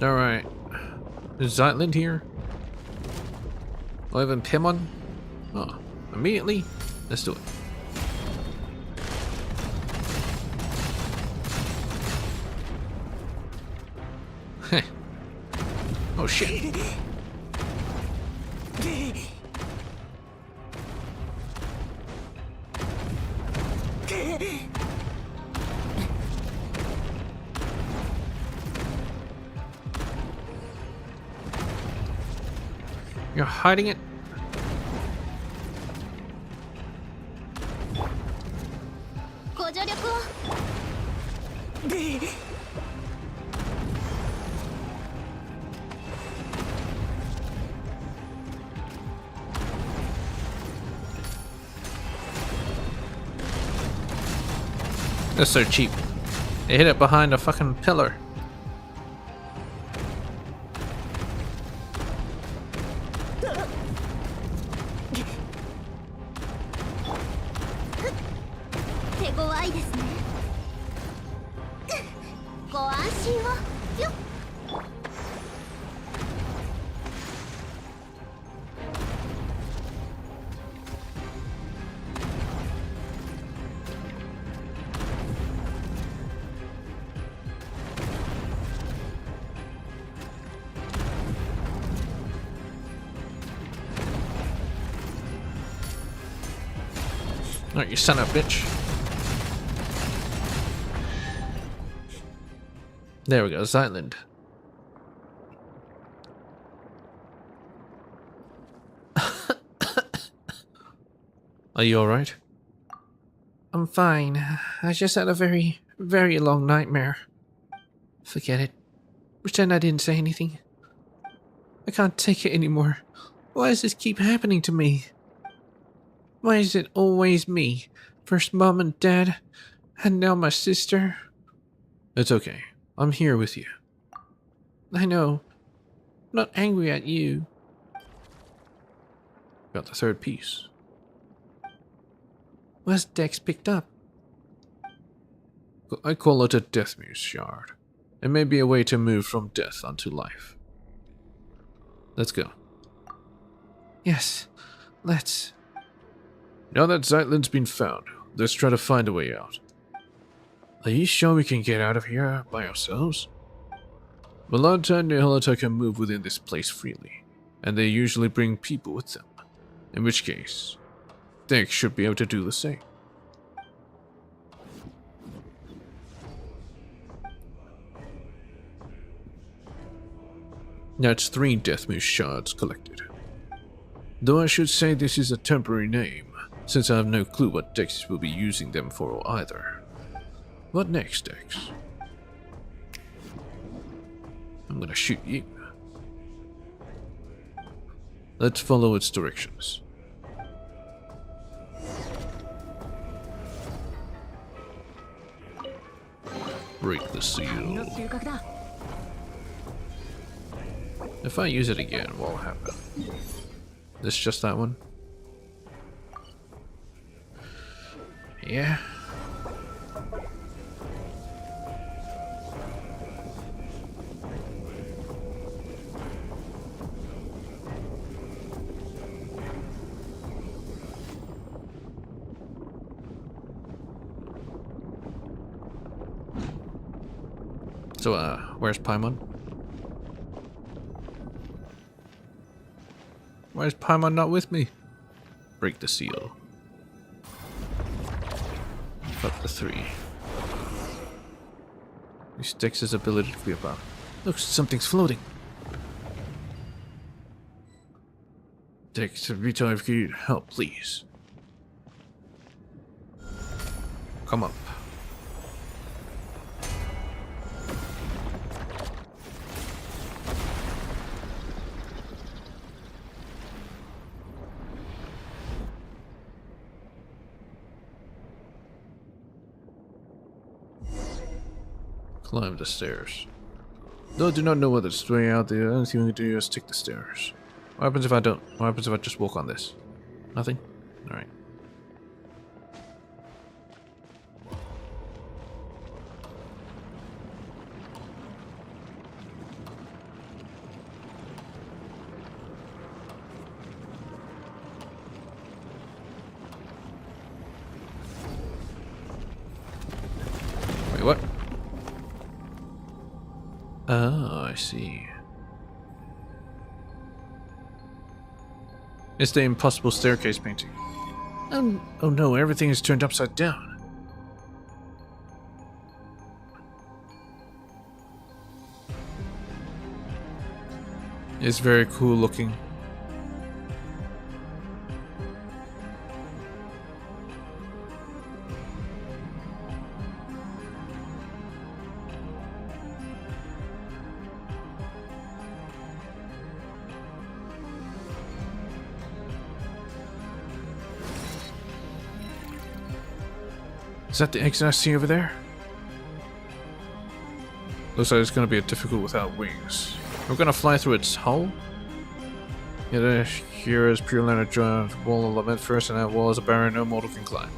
Alright. Is Zeitland here? Or even Pimon? Oh, immediately? Let's do it. Heh. Oh shit. You're hiding it? That's so cheap. They hit it behind a fucking pillar. Alright, you son of a bitch. There we go, Zyland. Are you alright? I'm fine. I just had a very, very long nightmare. Forget it. Pretend I didn't say anything. I can't take it anymore. Why does this keep happening to me? Why is it always me? First mom and dad, and now my sister. It's okay. I'm here with you. I know. I'm not angry at you. Got the third piece. What's Dex picked up? I call it a Death Muse shard. It may be a way to move from death unto life. Let's go. Yes, let's. Now that Zeitland's been found, let's try to find a way out. Are you sure we can get out of here by ourselves? Malanta and Nihilita can move within this place freely, and they usually bring people with them. In which case, Dex should be able to do the same. That's 3 Death Muse shards collected. Though I should say this is a temporary name, since I have no clue what Dex will be using them for either. What next, Dex? I'm gonna shoot you. Let's follow its directions. Break the の seal. 収穫だ。 If I use it again, what will happen? This just that one? Yeah. So, where's Paimon? Why is Paimon not with me? Break the seal. Got the 3. Use Dex's ability to be about. Look, something's floating. Dex, Vito, if you need help, please. Come up. Climb the stairs. Though I do not know whether it's the way out there, the only thing we can do is take the stairs. What happens if I don't? What happens if I just walk on this? Nothing? Alright. Wait, what? Oh, I see. It's the impossible staircase painting. Oh no, everything is turned upside down. It's very cool looking. Is that the exit I see over there? Looks like it's going to be difficult without wings. We're going to fly through its hull? Yeah, here is Pure Land joined wall of lament first, and that wall is a barrier no mortal can climb.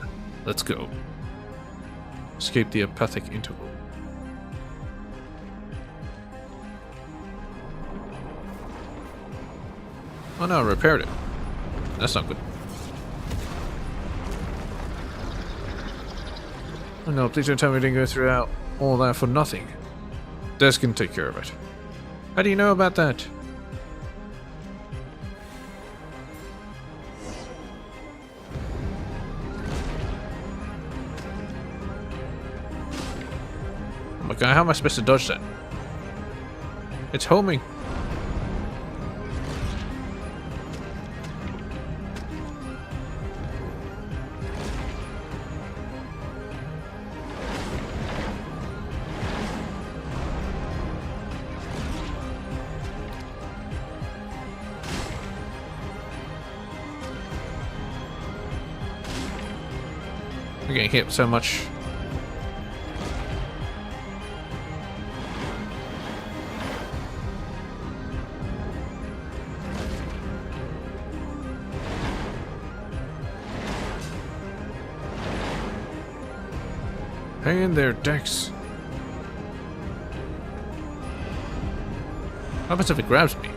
Let's go. Escape the apathic interval. Oh no, I repaired it. That's not good. Oh no, please don't tell me we didn't go throughout all that for nothing. Des can take care of it. How do you know about that? Okay, how am I supposed to dodge that? It's homing. We're getting hit so much. Hang in there, Dex. What happens if it grabs me?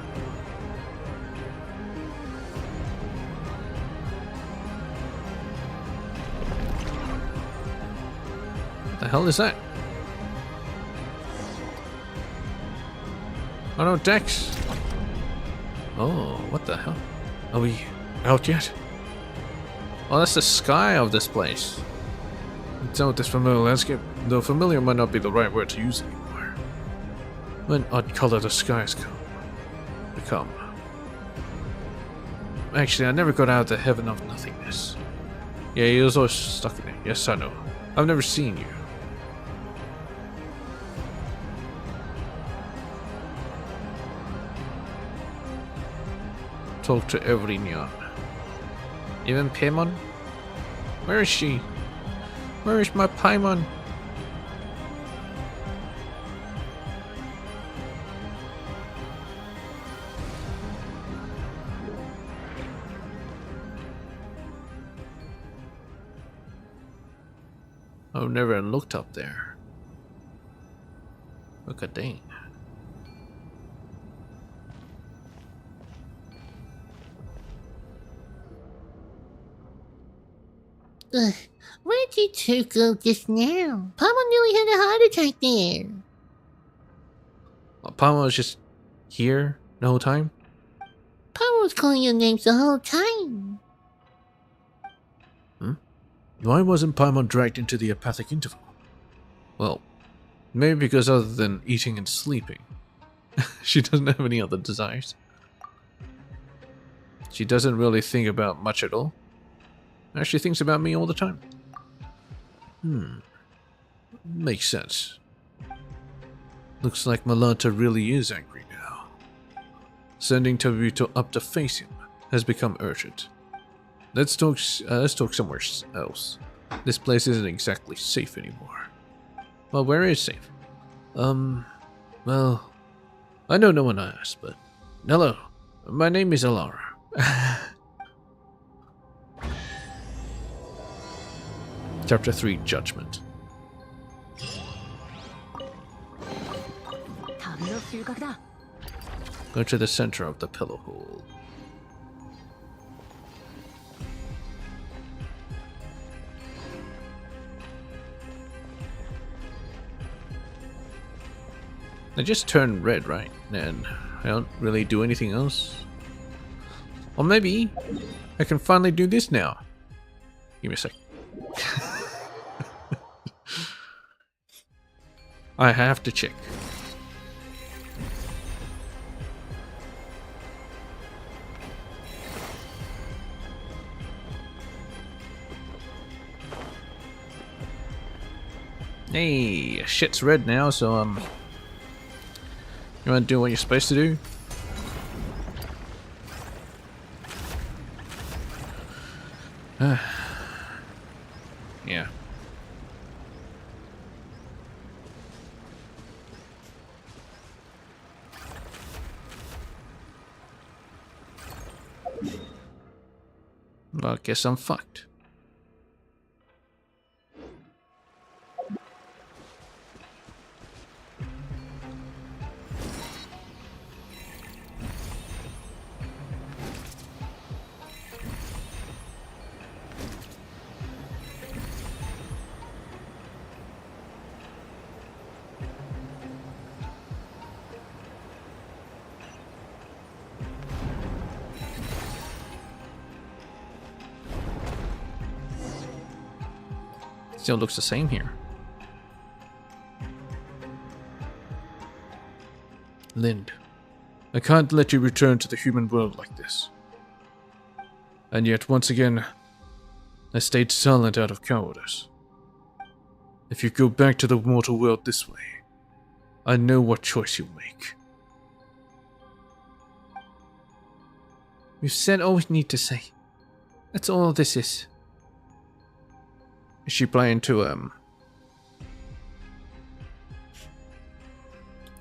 What the hell is that? Oh no, Dex! Oh, what the hell? Are we out yet? Oh, that's the sky of this place. It's out this familiar landscape, though familiar might not be the right word to use anymore. What an odd color the skies become. Actually, I never got out of the heaven of nothingness. Yeah, he was always stuck in it. Yes, I know. I've never seen you. Talk to every neon. Even Paimon? Where is she? Where is my Paimon? I've never looked up there. Look at dang. Where'd you two go just now? Papa nearly had a heart attack there. Paimon was just here the whole time? Papa was calling your names the whole time. Why wasn't Paimon dragged into the apathic interval? Well, maybe because other than eating and sleeping, she doesn't have any other desires. She doesn't really think about much at all. She thinks about me all the time. Makes sense. Looks like Malanta really is angry now. Sending Tabito up to face him has become urgent. Let's talk somewhere else. This place isn't exactly safe anymore. Well, where is safe? Well, I know no one asked, but hello, my name is Alara. Chapter 3, Judgment. 旅の収穫だ。 Go to the center of the pillow hole. They just turn red, right? And I don't really do anything else. Or maybe I can finally do this now. Give me a sec. I have to check. Hey, shit's red now, so you wanna do what you're supposed to do? Yeah. Well, I guess I'm fucked. Still looks the same here. Lind, I can't let you return to the human world like this. And yet, once again, I stayed silent out of cowardice. If you go back to the mortal world this way, I know what choice you'll make. We've said all we need to say. That's all this is. Is she planning to,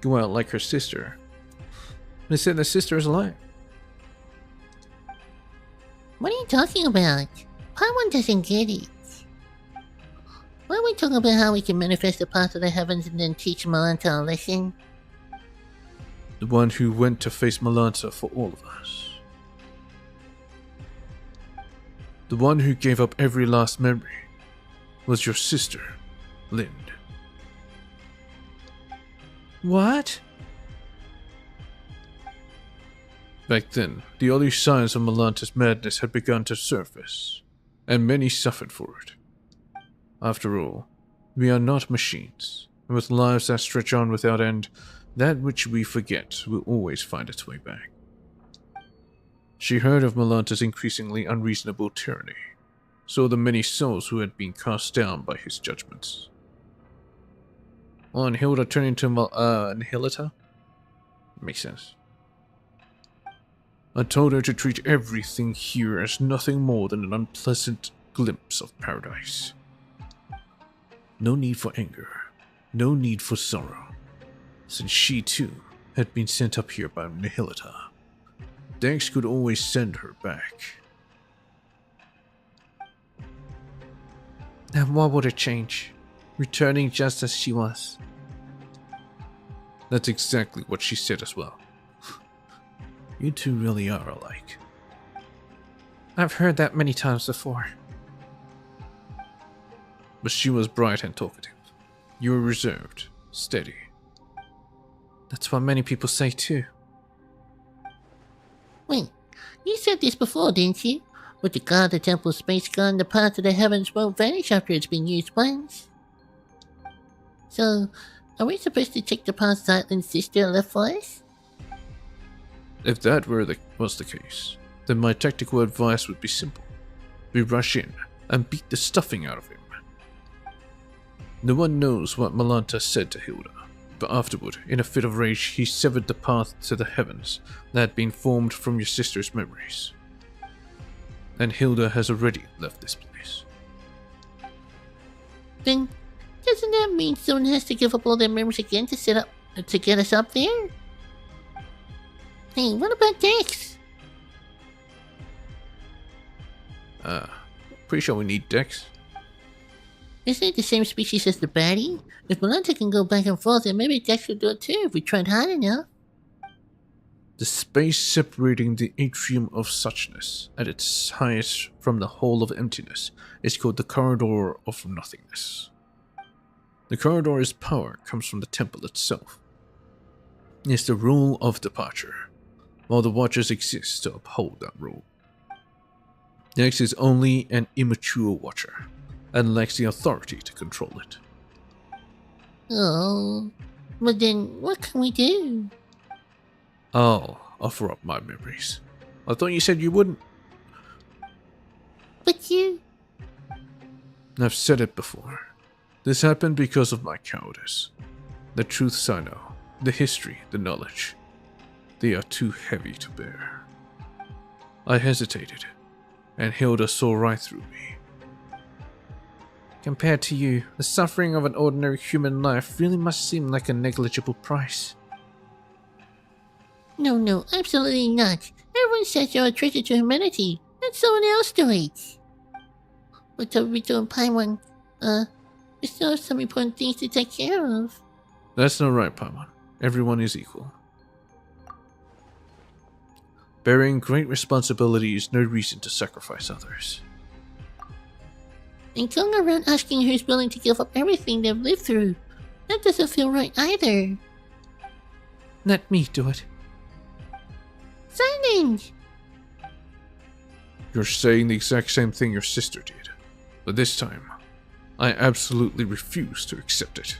go out like her sister? They said the sister is alive. What are you talking about? Paimon doesn't get it. Why are we talking about how we can manifest the path of the heavens and then teach Malanta a lesson? The one who went to face Malanta for all of us. The one who gave up every last memory was your sister, Lind. What? Back then, the early signs of Malanta's madness had begun to surface, and many suffered for it. After all, we are not machines, and with lives that stretch on without end, that which we forget will always find its way back. She heard of Malanta's increasingly unreasonable tyranny, saw the many souls who had been cast down by his judgments. On Hilda turning to Nihilita? Makes sense. I told her to treat everything here as nothing more than an unpleasant glimpse of paradise. No need for anger, no need for sorrow, since she too had been sent up here by Nihilita. Dex could always send her back. And what would it change? Returning just as she was. That's exactly what she said as well. You two really are alike. I've heard that many times before. But she was bright and talkative. You were reserved, steady. That's what many people say too. Wait, you said this before, didn't you? With the god, the temple, space gun, the path of the heavens won't vanish after it's been used once. So, are we supposed to take the path Zytlin's sister left for us? If that was the case, then my tactical advice would be simple. We rush in and beat the stuffing out of him. No one knows what Malanta said to Hilda, but afterward, in a fit of rage, he severed the path to the heavens that had been formed from your sister's memories. And Hilda has already left this place. Then, doesn't that mean someone has to give up all their memories again to get us up there? Hey, what about Dex? Pretty sure we need Dex. Isn't it the same species as the baddie? If Malanta can go back and forth, then maybe Dex could do it too if we tried hard enough. The space separating the atrium of suchness at its highest from the hole of emptiness is called the corridor of nothingness. The corridor's power comes from the temple itself. It's the rule of departure, while the Watchers exist to uphold that rule. Dex is only an immature Watcher, and lacks the authority to control it. Oh, but then what can we do? I'll offer up my memories. I thought you said you wouldn't. But you... I've said it before. This happened because of my cowardice. The truths I know, the history, the knowledge, they are too heavy to bear. I hesitated, and Hilda saw right through me. Compared to you, the suffering of an ordinary human life really must seem like a negligible price. No, absolutely not. Everyone says you're a treasure to humanity. Let someone else do it. But we doing Paimon, we still have some important things to take care of. That's not right, Paimon. Everyone is equal. Bearing great responsibility is no reason to sacrifice others. And going around asking who's willing to give up everything they've lived through, that doesn't feel right either. Let me do it. Silence! You're saying the exact same thing your sister did, but this time, I absolutely refuse to accept it.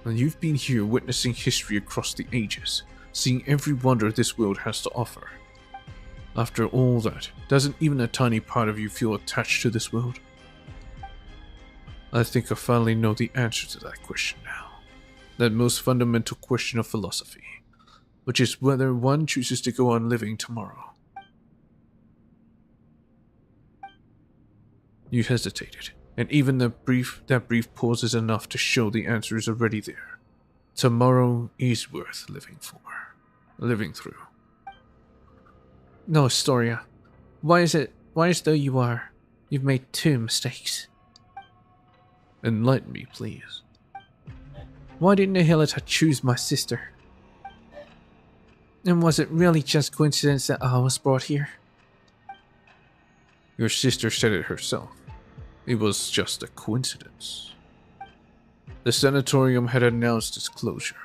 And you've been here witnessing history across the ages, seeing every wonder this world has to offer. After all that, doesn't even a tiny part of you feel attached to this world? I think I finally know the answer to that question now. That most fundamental question of philosophy, which is whether one chooses to go on living tomorrow. You hesitated, and even that brief pause is enough to show the answer is already there. Tomorrow is worth living for, living through. No, Astoria. Why is though you've made 2 mistakes? Enlighten me, please. Why didn't Nihilita choose my sister? And was it really just coincidence that I was brought here? Your sister said it herself. It was just a coincidence. The sanatorium had announced its closure,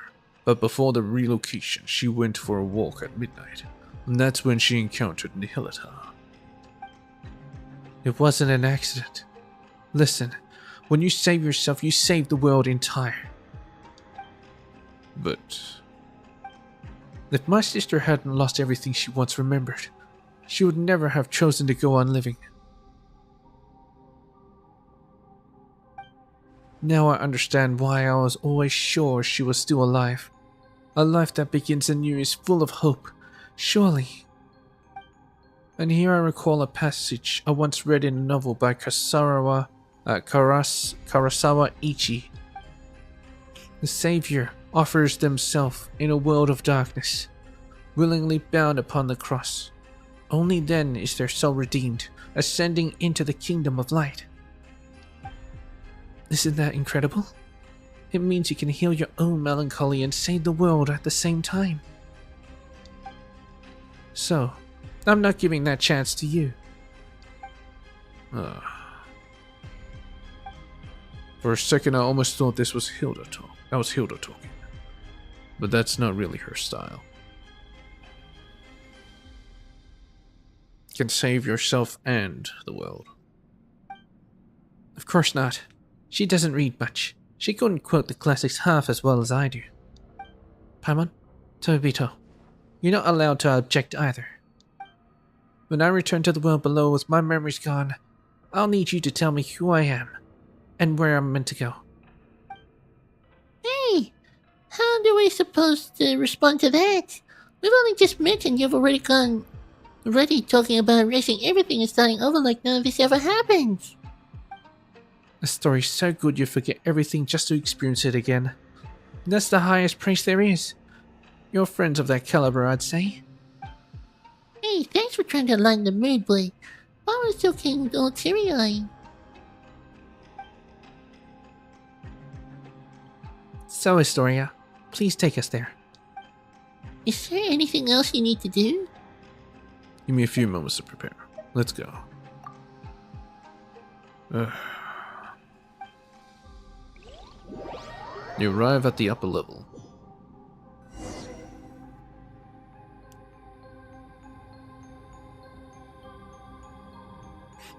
but before the relocation, she went for a walk at midnight, and that's when she encountered Nihilita. It wasn't an accident. Listen, when you save yourself, you save the world entire. But if my sister hadn't lost everything she once remembered, she would never have chosen to go on living. Now I understand why I was always sure she was still alive. A life that begins anew is full of hope, surely. And here I recall a passage I once read in a novel by Karasawa Ichi. The Savior offers themselves in a world of darkness, willingly bound upon the cross. Only then is their soul redeemed, ascending into the kingdom of light. Isn't that incredible? It means you can heal your own melancholy and save the world at the same time. So, I'm not giving that chance to you. For a second I almost thought this was Hilda talking. But that's not really her style. You can save yourself and the world. Of course not. She doesn't read much. She couldn't quote the classics half as well as I do. Paimon, Tobito, you're not allowed to object either. When I return to the world below with my memories gone, I'll need you to tell me who I am and where I'm meant to go. Hey, how do we supposed to respond to that? We've only just met and you've already talking about erasing everything and starting over like none of this ever happened. A story so good you forget everything just to experience it again. That's the highest praise there is. You're friends of that caliber, I'd say. Hey, thanks for trying to lighten the mood, but why was still getting all teary-eyed? So, Astoria, please take us there. Is there anything else you need to do? Give me a few moments to prepare. Let's go. You arrive at the upper level.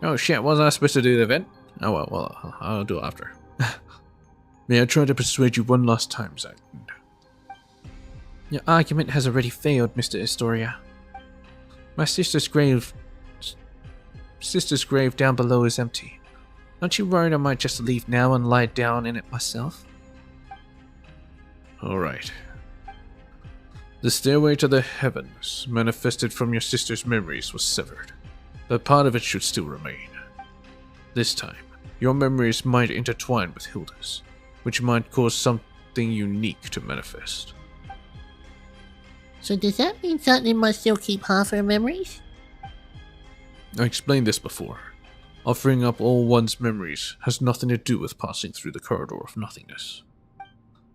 Oh shit, wasn't I supposed to do the event? Oh well, I'll do it after. May I try to persuade you one last time, Zack? Your argument has already failed, Mr. Astoria. My sister's grave down below is empty. Aren't you worried I might just leave now and lie down in it myself? Alright. The stairway to the heavens manifested from your sister's memories was severed, but part of it should still remain. This time, your memories might intertwine with Hilda's, which might cause something unique to manifest. So does that mean something must still keep half her memories? I explained this before. Offering up all one's memories has nothing to do with passing through the corridor of nothingness.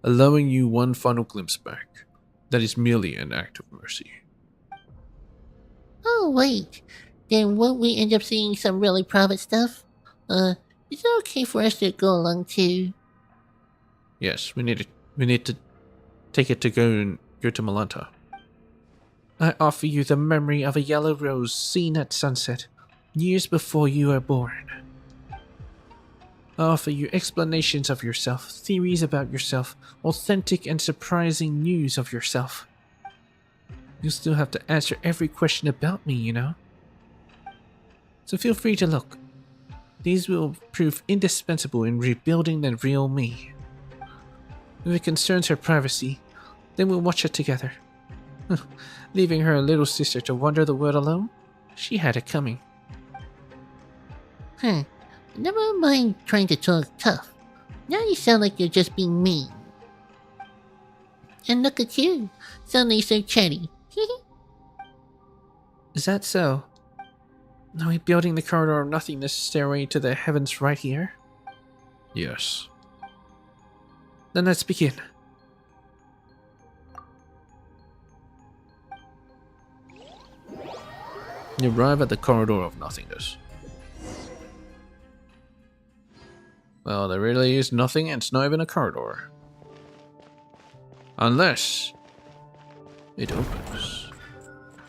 Allowing you one final glimpse back, that is merely an act of mercy. Oh wait, then won't we end up seeing some really private stuff? Is it okay for us to go along too? Yes, we need to take it to go to Malanta. I offer you the memory of a yellow rose seen at sunset, years before you were born. I offer you explanations of yourself, theories about yourself, authentic and surprising news of yourself. You still have to answer every question about me, you know? So feel free to look. These will prove indispensable in rebuilding the real me. If it concerns her privacy, then we'll watch it together. Leaving her little sister to wander the world alone? She had it coming. Huh. Never mind trying to talk tough. Now you sound like you're just being mean. And look at you, suddenly so chatty. Is that so? Are we building the corridor of nothingness stairway to the heavens right here? Yes. Then let's begin. You arrive at the corridor of nothingness. Well, there really is nothing, and it's not even a corridor. Unless it opens.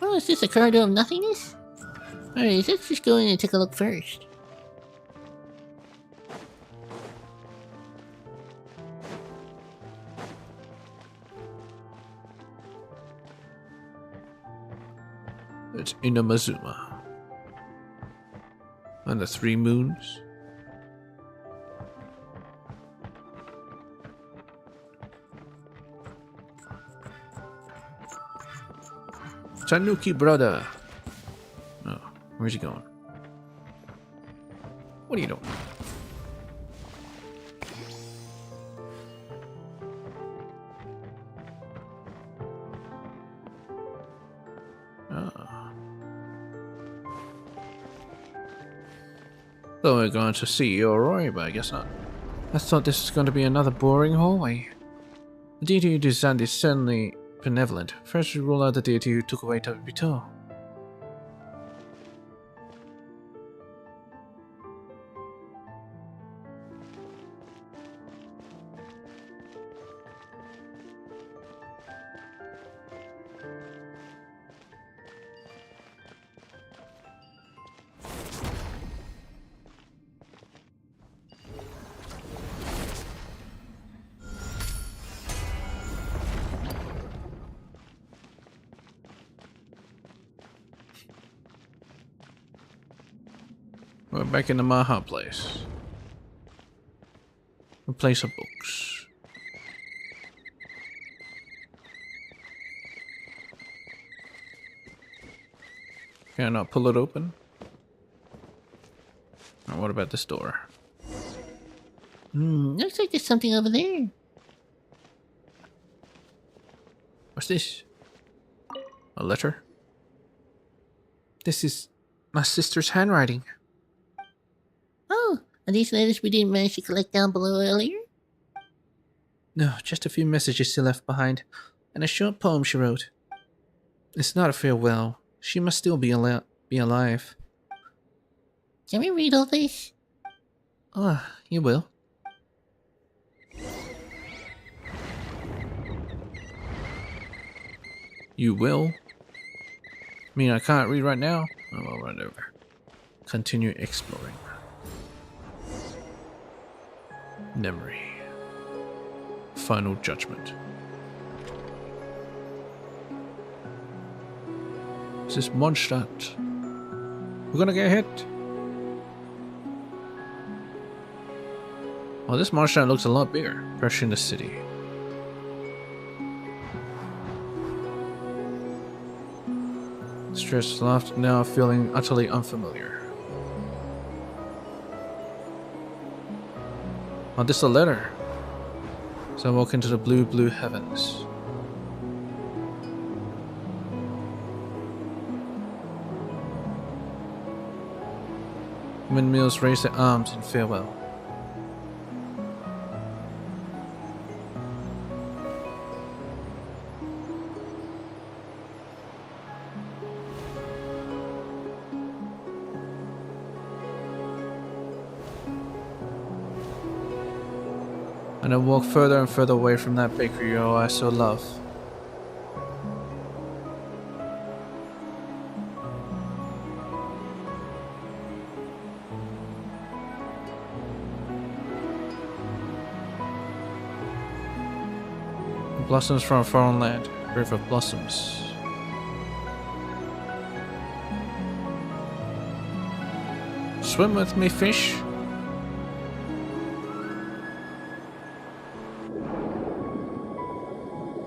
Oh, is this a corridor of nothingness? Alright, let's just go in and take a look first. It's Inamazuma. And the 3 moons. Tanuki brother. Oh, where's he going? What are you doing? Thought we were going to see Yoroi, but I guess not. I thought this was going to be another boring hallway. The deity who designed is certainly benevolent. First we rule out the deity who took away Tabito. We're back in the Maha place. A place of books. Can I not pull it open? Or what about this door? Looks like there's something over there. What's this? A letter? This is my sister's handwriting. Oh, are these letters we didn't manage to collect down below earlier? No, just a few messages she left behind, and a short poem she wrote. It's not a farewell. She must still be alive. Can we read all this? Ah, you will. You will? I mean, I can't read right now? Oh, I'll run over. Continue exploring. Memory. Final judgment. This is Mondstadt. We're gonna get hit. Well, this Mondstadt looks a lot bigger. Fresh in the city. Stressed left, now feeling utterly unfamiliar. Oh, this is a letter. So I walk into the blue, blue heavens. Windmills raise their arms in farewell. And I walk further and further away from that bakery I so love. Blossoms from a foreign land. River of blossoms. Swim with me, fish.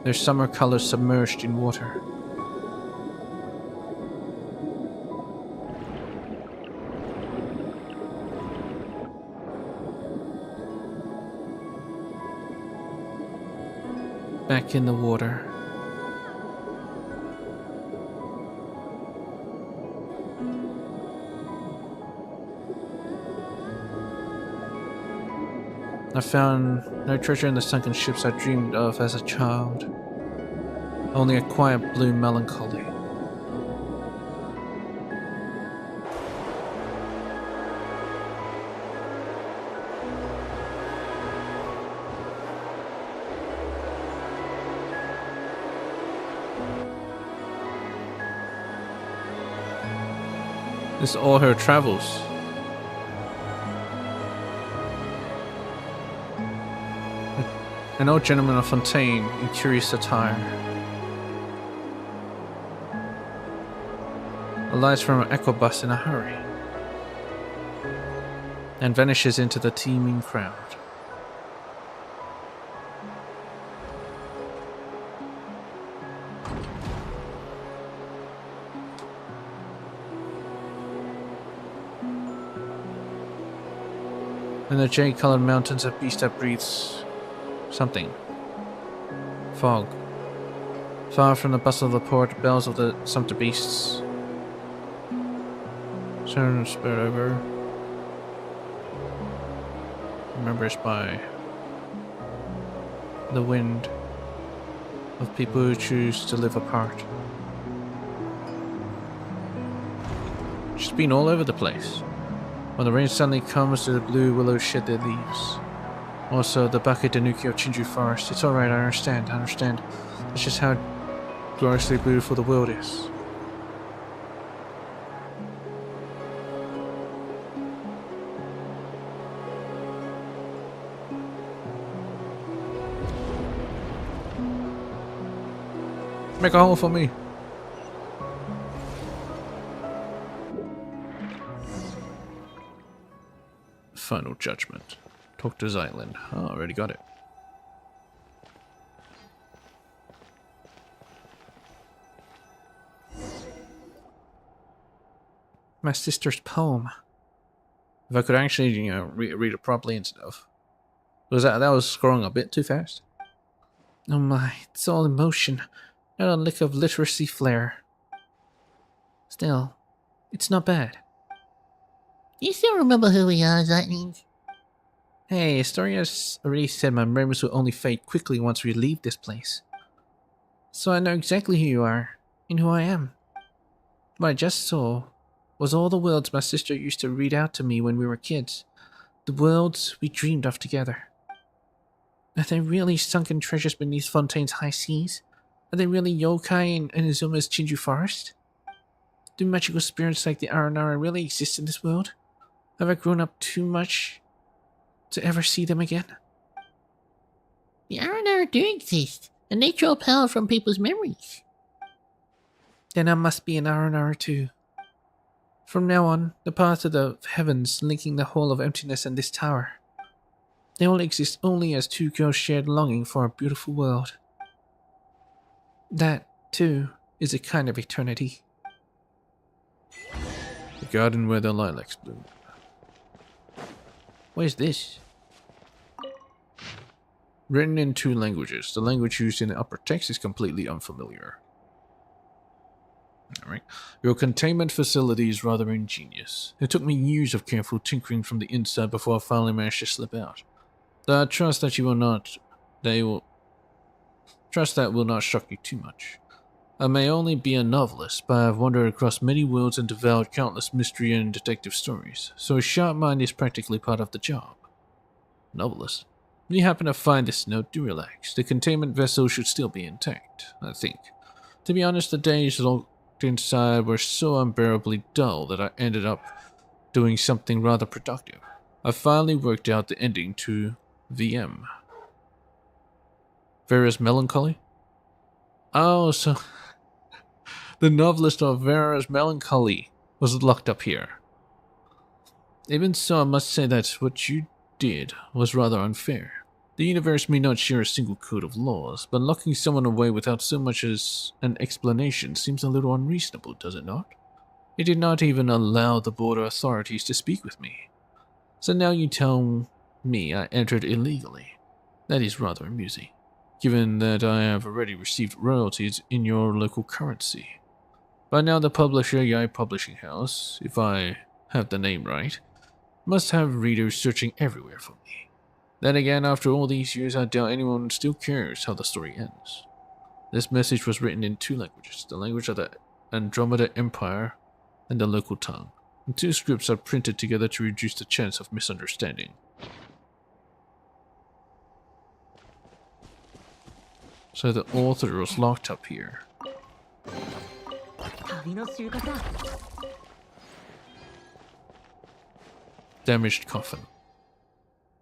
Their summer colors submerged in water. Back in the water. I found no treasure in the sunken ships I dreamed of as a child. Only a quiet blue melancholy. This is all her travels. An old gentleman of Fontaine in curious attire. Alights from an equibus in a hurry. And vanishes into the teeming crowd. In the jade-colored mountains, a beast that breathes something. Fog. Far from the bustle of the port, bells of the sumpter beasts. Turn spirit over. Remembers by the wind of people who choose to live apart. She's been all over the place. When the rain suddenly comes, the blue willows shed their leaves. Also, the Baka Danuki of Chinju Forest. It's alright, I understand. That's just how gloriously beautiful the world is. Make a hole for me. Final judgment. Talk to Zyland. Oh, already got it. My sister's poem. If I could actually, read it properly and stuff. Was that was scrolling a bit too fast? Oh my, it's all emotion. Not a lick of literacy flair. Still, it's not bad. You still remember who we are, Lightning? Hey, Astoria's already said my memories will only fade quickly once we leave this place. So I know exactly who you are, and who I am. What I just saw was all the worlds my sister used to read out to me when we were kids. The worlds we dreamed of together. Are there really sunken treasures beneath Fontaine's high seas? Are there really yokai in Inuzuma's Chinju Forest? Do magical spirits like the Aranara really exist in this world? Have I grown up too much to ever see them again? The Aranara do exist, and they draw power from people's memories. Then I must be an Aranara too. From now on, the path to the heavens linking the whole of emptiness and this tower. They all exist only as two girls' shared longing for a beautiful world. That, too, is a kind of eternity. The garden where the lilacs bloom. What is this? Written in 2 languages. The language used in the upper text is completely unfamiliar. Alright. Your containment facility is rather ingenious. It took me years of careful tinkering from the inside before I finally managed to slip out. Though I trust that you will not... Trust that will not shock you too much. I may only be a novelist, but I have wandered across many worlds and devoured countless mystery and detective stories, so a sharp mind is practically part of the job. Novelist? When you happen to find this note, do relax. The containment vessel should still be intact, I think. To be honest, the days locked inside were so unbearably dull that I ended up doing something rather productive. I finally worked out the ending to VM. Vera's Melancholy? Oh, so the novelist of Vera's Melancholy was locked up here. Even so, I must say that what you did was rather unfair. The universe may not share a single code of laws, but locking someone away without so much as an explanation seems a little unreasonable, does it not? You did not even allow the border authorities to speak with me. So now you tell me I entered illegally. That is rather amusing, given that I have already received royalties in your local currency. By now the publisher, Yai Publishing House, if I have the name right, must have readers searching everywhere for me. Then again, after all these years, I doubt anyone still cares how the story ends. This message was written in 2 languages, the language of the Andromeda Empire and the local tongue. And 2 scripts are printed together to reduce the chance of misunderstanding. So the author was locked up here. 旅の収穫だ。 Damaged coffin.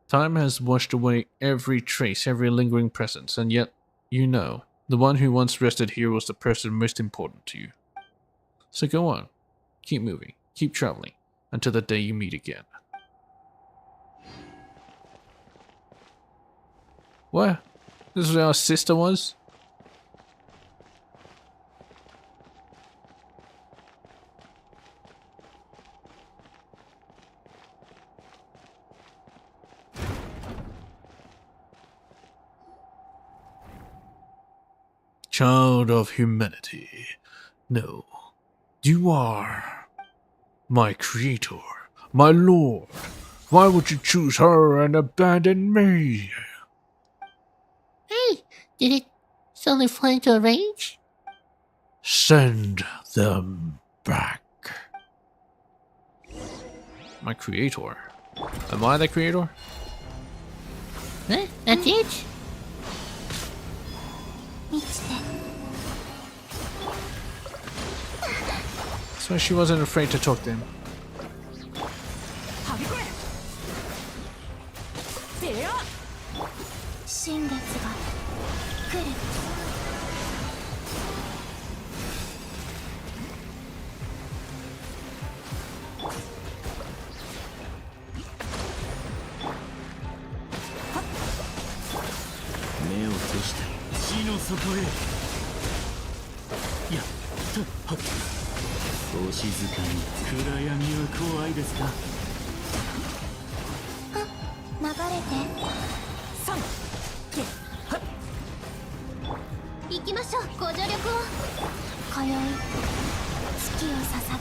Time has washed away every trace, every lingering presence, and yet, you know, the one who once rested here was the person most important to you. So go on. Keep moving. Keep traveling. Until the day you meet again. What? This is where our sister was? Child of humanity. No. You are my creator, my lord. Why would you choose her and abandon me? Hey, did it suddenly fly into a rage? Send them back. My creator? Am I the creator? Huh? That's it? 満ちて So she wasn't afraid to talk to him. はびこれ。せや。新月が来る 目を閉じて死の底へ。やったはっ。お静かに。暗闇は怖いですか。流れて3、2、はっ。行きましょうご助力を今宵月を捧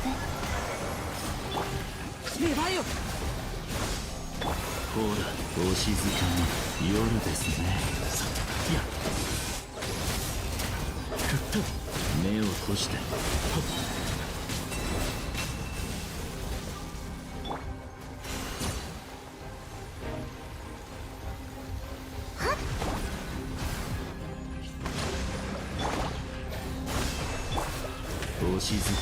ぐ粘れよ。ほら、お静かに。夜ですね。さや。ふっと。目を閉じて。はっ。お静かに。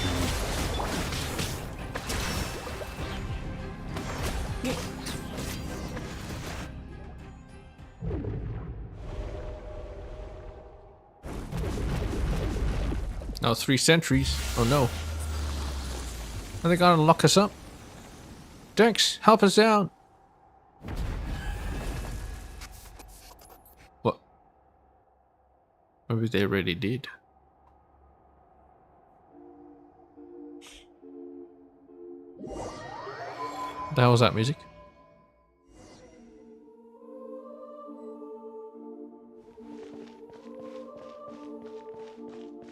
Now 3 centuries. Oh no. Are they gonna lock us up? Dex, help us out! What? Maybe they already did. The hell was that music?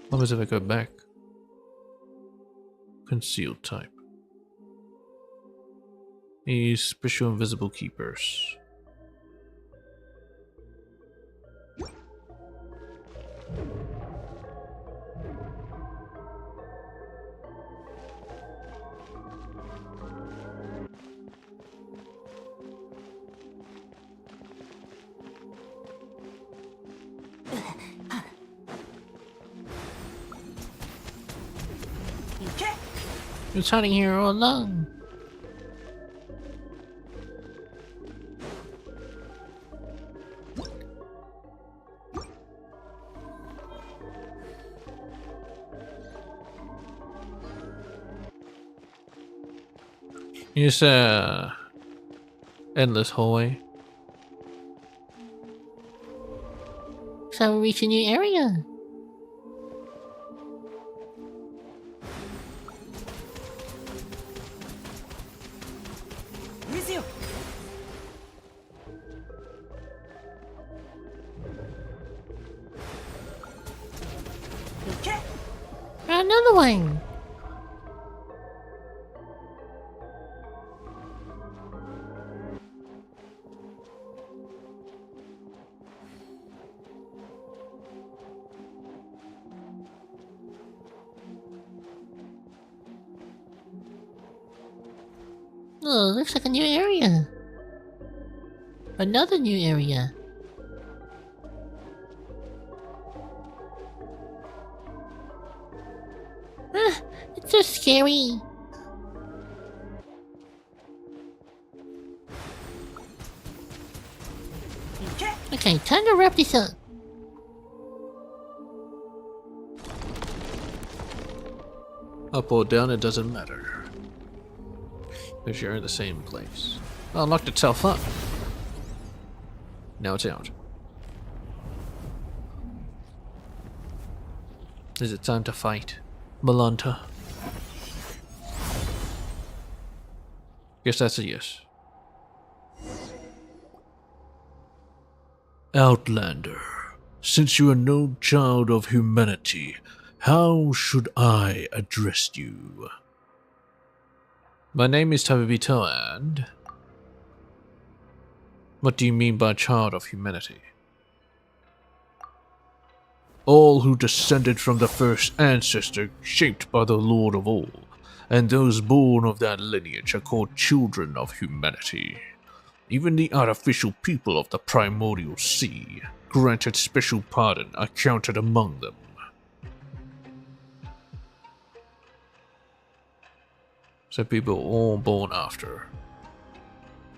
What happens if I go back? Concealed type. These special invisible keepers. You're hiding here all alone. It's a endless hallway. So we reach a new area. Another one. Oh, looks like a new area. Another new area. Ah, it's so scary. Okay, time to wrap this up. Up or down, it doesn't matter. Because you're in the same place. Oh, it locked itself up. Now it's out. Is it time to fight, Malanta? Guess that's a yes. Outlander, since you are no child of humanity, how should I address you? My name is Tabibito, and... What do you mean by child of humanity? All who descended from the first ancestor shaped by the Lord of all, and those born of that lineage are called children of humanity. Even the artificial people of the primordial sea, granted special pardon, are counted among them. So people all born after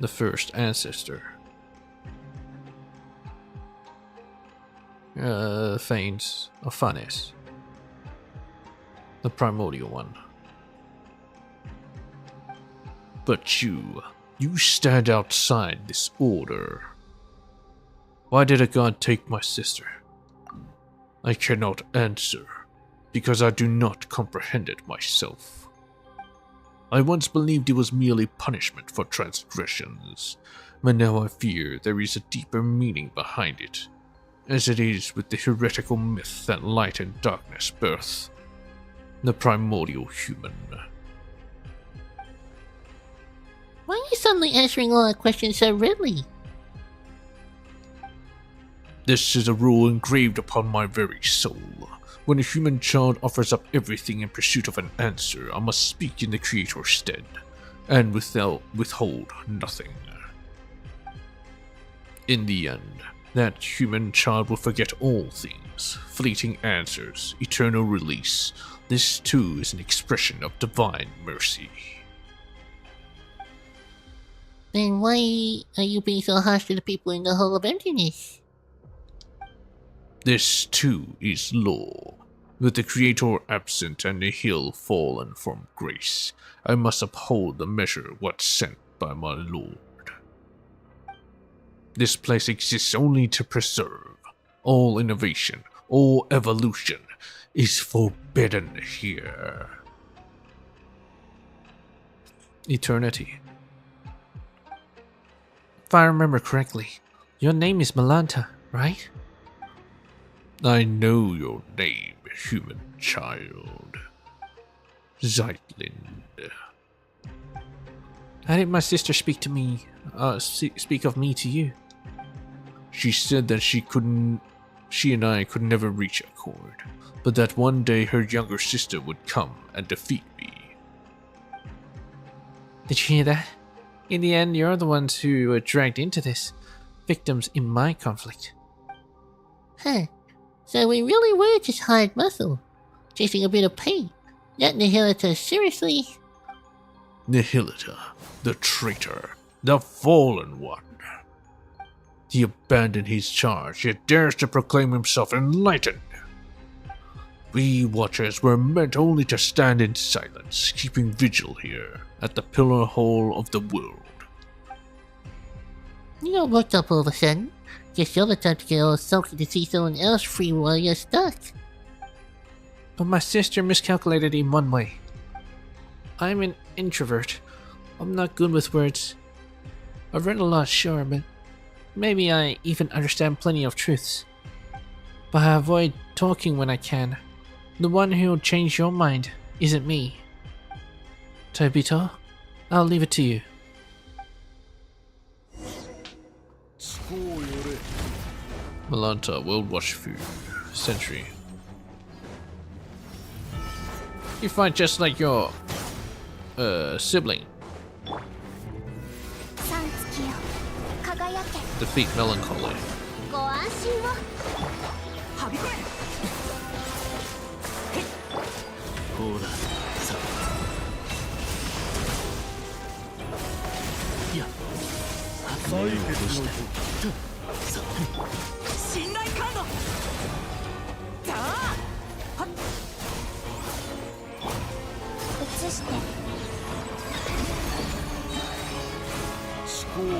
the first ancestor. Fanes or Fanes. The primordial one. But you stand outside this order. Why did a god take my sister? I cannot answer, because I do not comprehend it myself. I once believed it was merely punishment for transgressions, but now I fear there is a deeper meaning behind it, as it is with the heretical myth that light and darkness birth, the primordial human. Why are you suddenly answering all our questions so readily? This is a rule engraved upon my very soul. When a human child offers up everything in pursuit of an answer, I must speak in the Creator's stead, and withhold nothing. In the end, that human child will forget all things, fleeting answers, eternal release. This too is an expression of divine mercy. Then why are you being so harsh to the people in the Hall of Emptiness? This too is law. With the Creator absent and the hill fallen from grace, I must uphold the measure what's sent by my Lord. This place exists only to preserve. All innovation, all evolution is forbidden here. Eternity. If I remember correctly, your name is Malanta, right? I know your name, human child. Zeitlin. How did my sister speak to me, speak of me to you? She said that she and I could never reach accord, but that one day her younger sister would come and defeat me. Did you hear that? In the end, you're the ones who were dragged into this, victims in my conflict. Huh. So we really were just hired muscle, chasing a bit of pain. That Nihilita, seriously? Nihilita, the traitor, the fallen one. He abandoned his charge, yet dares to proclaim himself enlightened. We Watchers were meant only to stand in silence, keeping vigil here at the pillar hole of the world. You know, worked up all of a sudden. Guess you're the type to get all sulky to see someone else free while you're stuck. But my sister miscalculated in one way. I'm an introvert. I'm not good with words. I've read a lot, sure, but maybe I even understand plenty of truths. But I avoid talking when I can. The one who'll change your mind isn't me. Tobito, I'll leave it to you. Malanta, World Watch Food, Century. You fight just like your sibling. さん月よ輝け Defeat Melancholy. ご安心をはびこほらさいや目を落としてさ信頼カードだあ移して思考よ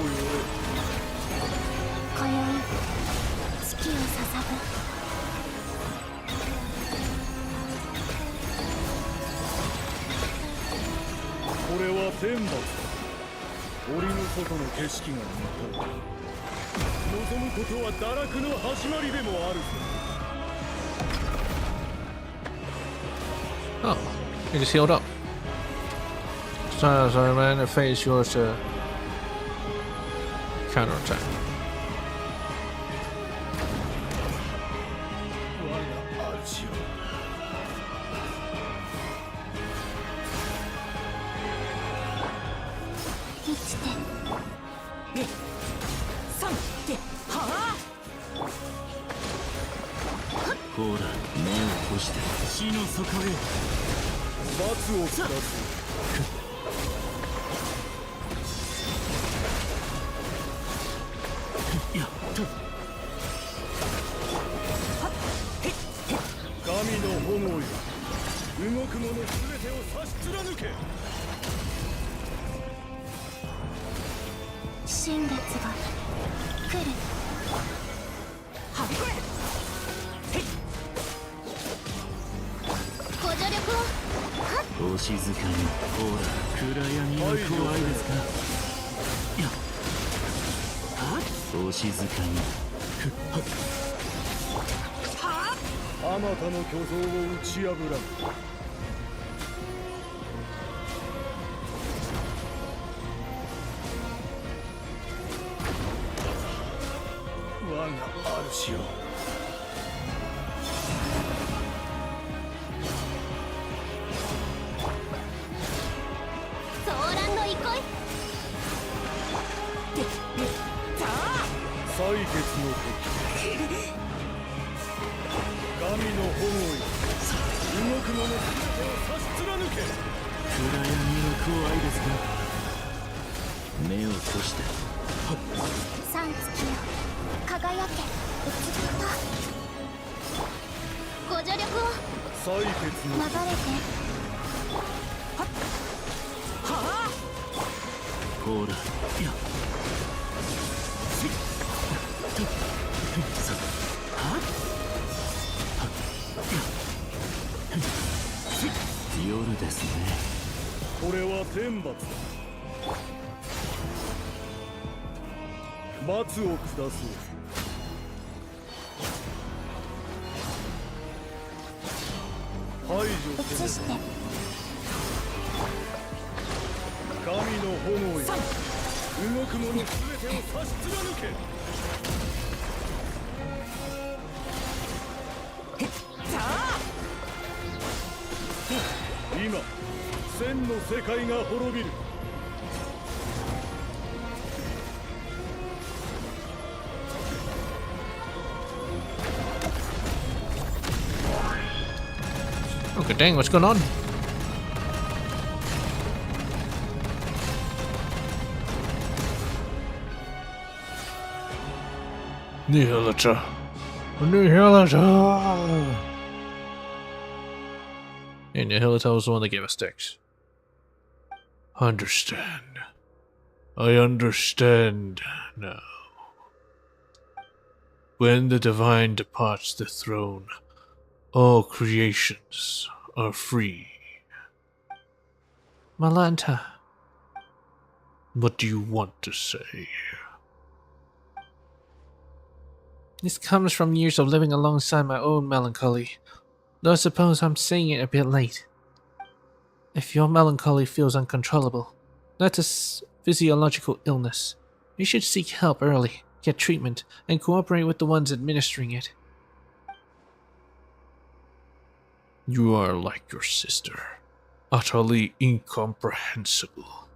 今宵月を捧ぐこれは天罰だ檻の外の景色が見たい望むことは堕落の始まりでもあるぞ Oh, he just healed up. Sorry, man. Face yours to counterattack. 我が主よ 生きて3ではほら目を閉して死の底へ罰を下すやった神の炎よ動く者すべてを差し貫け新月が来るはびこご助力をお静かにほら暗闇は怖いですかいやお静かにあまたの巨像を打ち破らん我が主よ騒乱の憩い採血の時神の炎よ動く者すべてを差し貫け暗闇は怖いですか目を閉してさん月よ輝け美しさご助力を採血の流れてほらやさ夜ですねこれは天罰だ罰を下す排除せ移して神の炎よ動く者すべてを差し貫け今千の世界が滅びるOkay, dang, what's going on? Nihilita. Nihilita. And the Hillitel was the one that gave us sticks. Understand. I understand now. When the divine departs the throne, all creations are free. Malanta. What do you want to say? This comes from years of living alongside my own melancholy, though I suppose I'm saying it a bit late. If your melancholy feels uncontrollable, that's a physiological illness. You should seek help early, get treatment, and cooperate with the ones administering it. You are like your sister, utterly incomprehensible.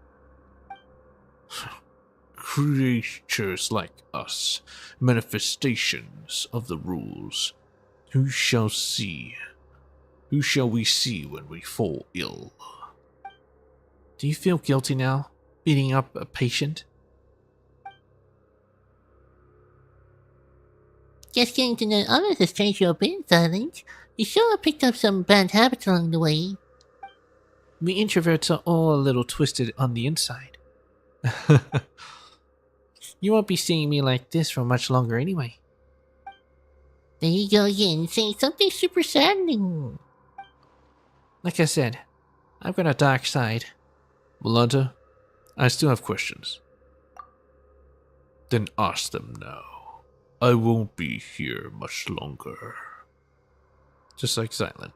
Creatures like us, manifestations of the rules. Who shall see? Who shall we see when we fall ill? Do you feel guilty now, beating up a patient? Just getting to know others has changed your been silent. You sure picked up some bad habits along the way. We introverts are all a little twisted on the inside. You won't be seeing me like this for much longer anyway. There you go again, saying something super saddening. Like I said, I've got a dark side. Malanta, I still have questions. Then ask them now. I won't be here much longer. Just like Zyland.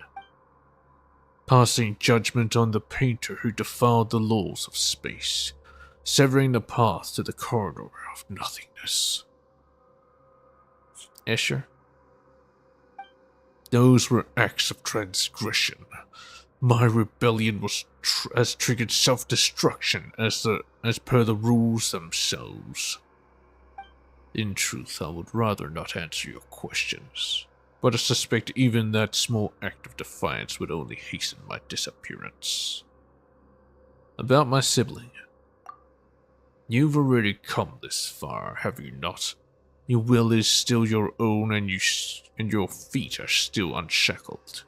Passing judgment on the painter who defiled the laws of space, severing the path to the corridor of nothingness. Escher? Those were acts of transgression. My rebellion has triggered self-destruction as per the rules themselves. In truth, I would rather not answer your questions, but I suspect even that small act of defiance would only hasten my disappearance. About my sibling. You've already come this far, have you not? Your will is still your own and your feet are still unshackled.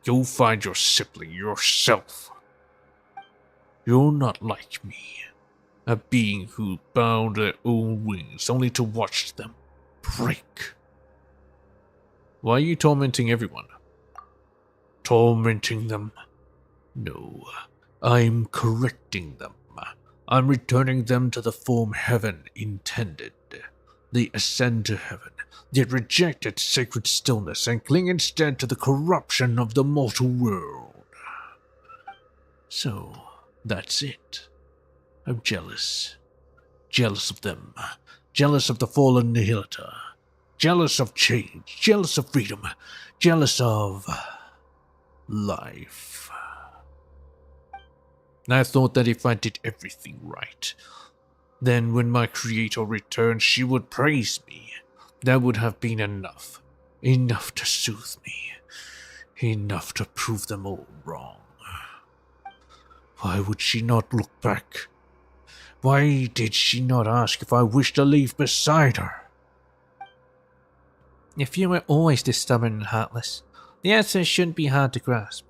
You'll find your sibling yourself. You're not like me, a being who bound their own wings only to watch them break. Why are you tormenting everyone? Tormenting them? No, I'm correcting them. I'm returning them to the form heaven intended. They ascend to heaven, yet reject its sacred stillness and cling instead to the corruption of the mortal world. So, that's it. I'm jealous. Jealous of them. Jealous of the fallen Nihilita. Jealous of change. Jealous of freedom. Jealous of life. I thought that if I did everything right, then when my creator returned, she would praise me. That would have been enough. Enough to soothe me. Enough to prove them all wrong. Why would she not look back? Why did she not ask if I wished to leave beside her? If you were always this stubborn and heartless, the answer shouldn't be hard to grasp.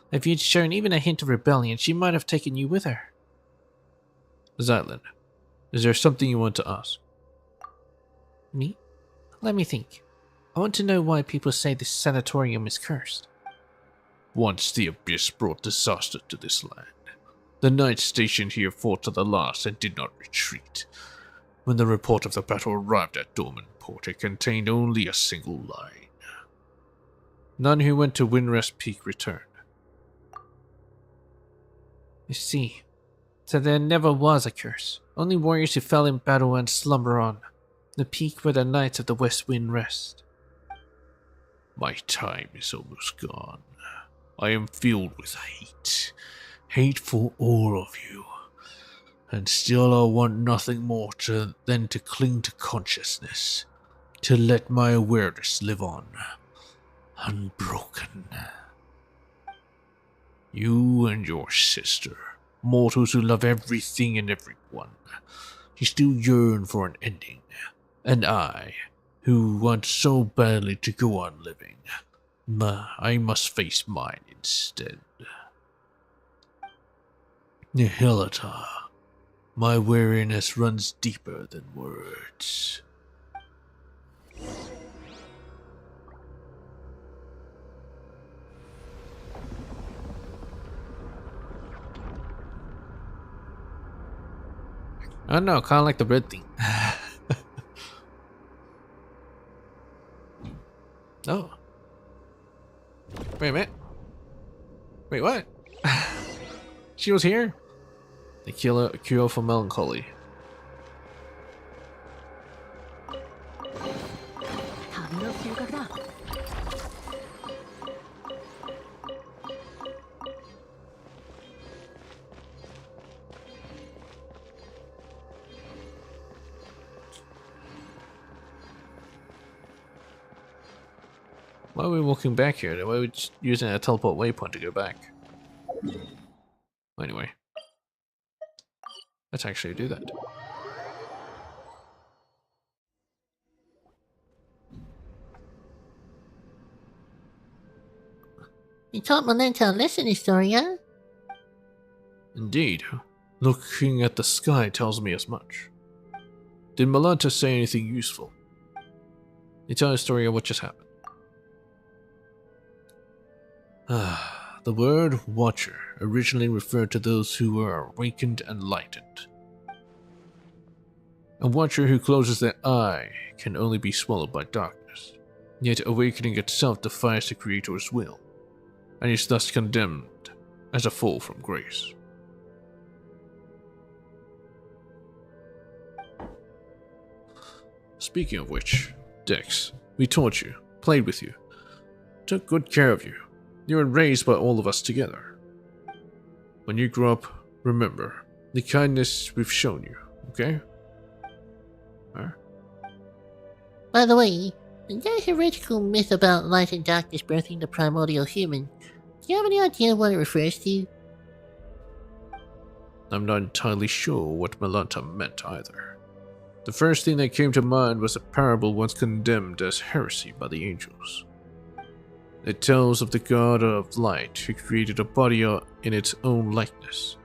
If you'd shown even a hint of rebellion, she might have taken you with her. Zyland, is there something you want to ask? Me? Let me think. I want to know why people say this sanatorium is cursed. Once the Abyss brought disaster to this land. The knights stationed here fought to the last and did not retreat. When the report of the battle arrived at Dormant Port, it contained only a single line. None who went to Windrest Peak returned. You see, so there never was a curse. Only warriors who fell in battle and slumber on. The peak where the knights of the West Wind rest. My time is almost gone. I am filled with hate. Hate for all of you. And still I want nothing more than to cling to consciousness. To let my awareness live on. Unbroken. You and your sister, mortals who love everything and everyone, you still yearn for an ending. And I, who want so badly to go on living, I must face mine instead. Nihilita, my weariness runs deeper than words. I don't know, kind of like the red thing. Oh. Wait a minute. Wait, what? She was here? The cure for melancholy. 旅の収穫だ。 Why are we walking back here? Why are we just using a teleport waypoint to go back? Anyway. Let's actually do that. You taught Malenta a lesson, Historia. Indeed. Looking at the sky tells me as much. Did Malanta say anything useful? You tell Historia what just happened. The word Watcher originally referred to those who were awakened and lightened. A Watcher who closes their eye can only be swallowed by darkness, yet awakening itself defies the Creator's will, and is thus condemned as a fall from grace. Speaking of which, Dex, we taught you, played with you, took good care of you. You were raised by all of us together. When you grow up, remember the kindness we've shown you, okay? Huh? By the way, that heretical myth about light and darkness birthing the primordial human, do you have any idea what it refers to? I'm not entirely sure what Malanta meant either. The first thing that came to mind was a parable once condemned as heresy by the angels. It tells of the god of light who created a body in its own likeness,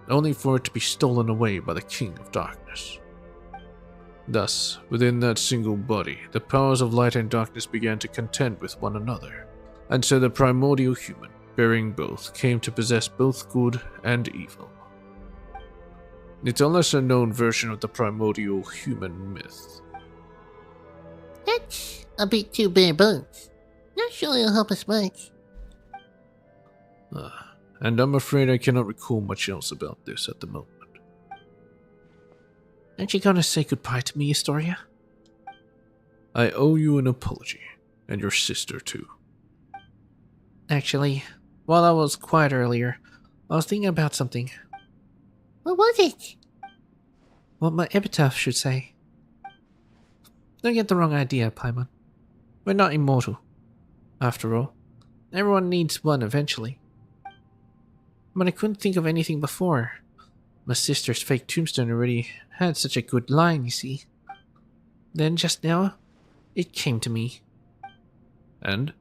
only for it to be stolen away by the king of darkness. Thus, within that single body, the powers of light and darkness began to contend with one another, and so the primordial human, bearing both, came to possess both good and evil. It's a lesser known version of the primordial human myth. That's a bit too bare bones. Not sure it'll help us much. And I'm afraid I cannot recall much else about this at the moment. Aren't you gonna say goodbye to me, Historia? I owe you an apology, and your sister too. Actually, while I was quiet earlier, I was thinking about something. What was it? What my epitaph should say. Don't get the wrong idea, Paimon. We're not immortal. After all, everyone needs one eventually. But I couldn't think of anything before. My sister's fake tombstone already had such a good line, you see. Then just now, it came to me. And?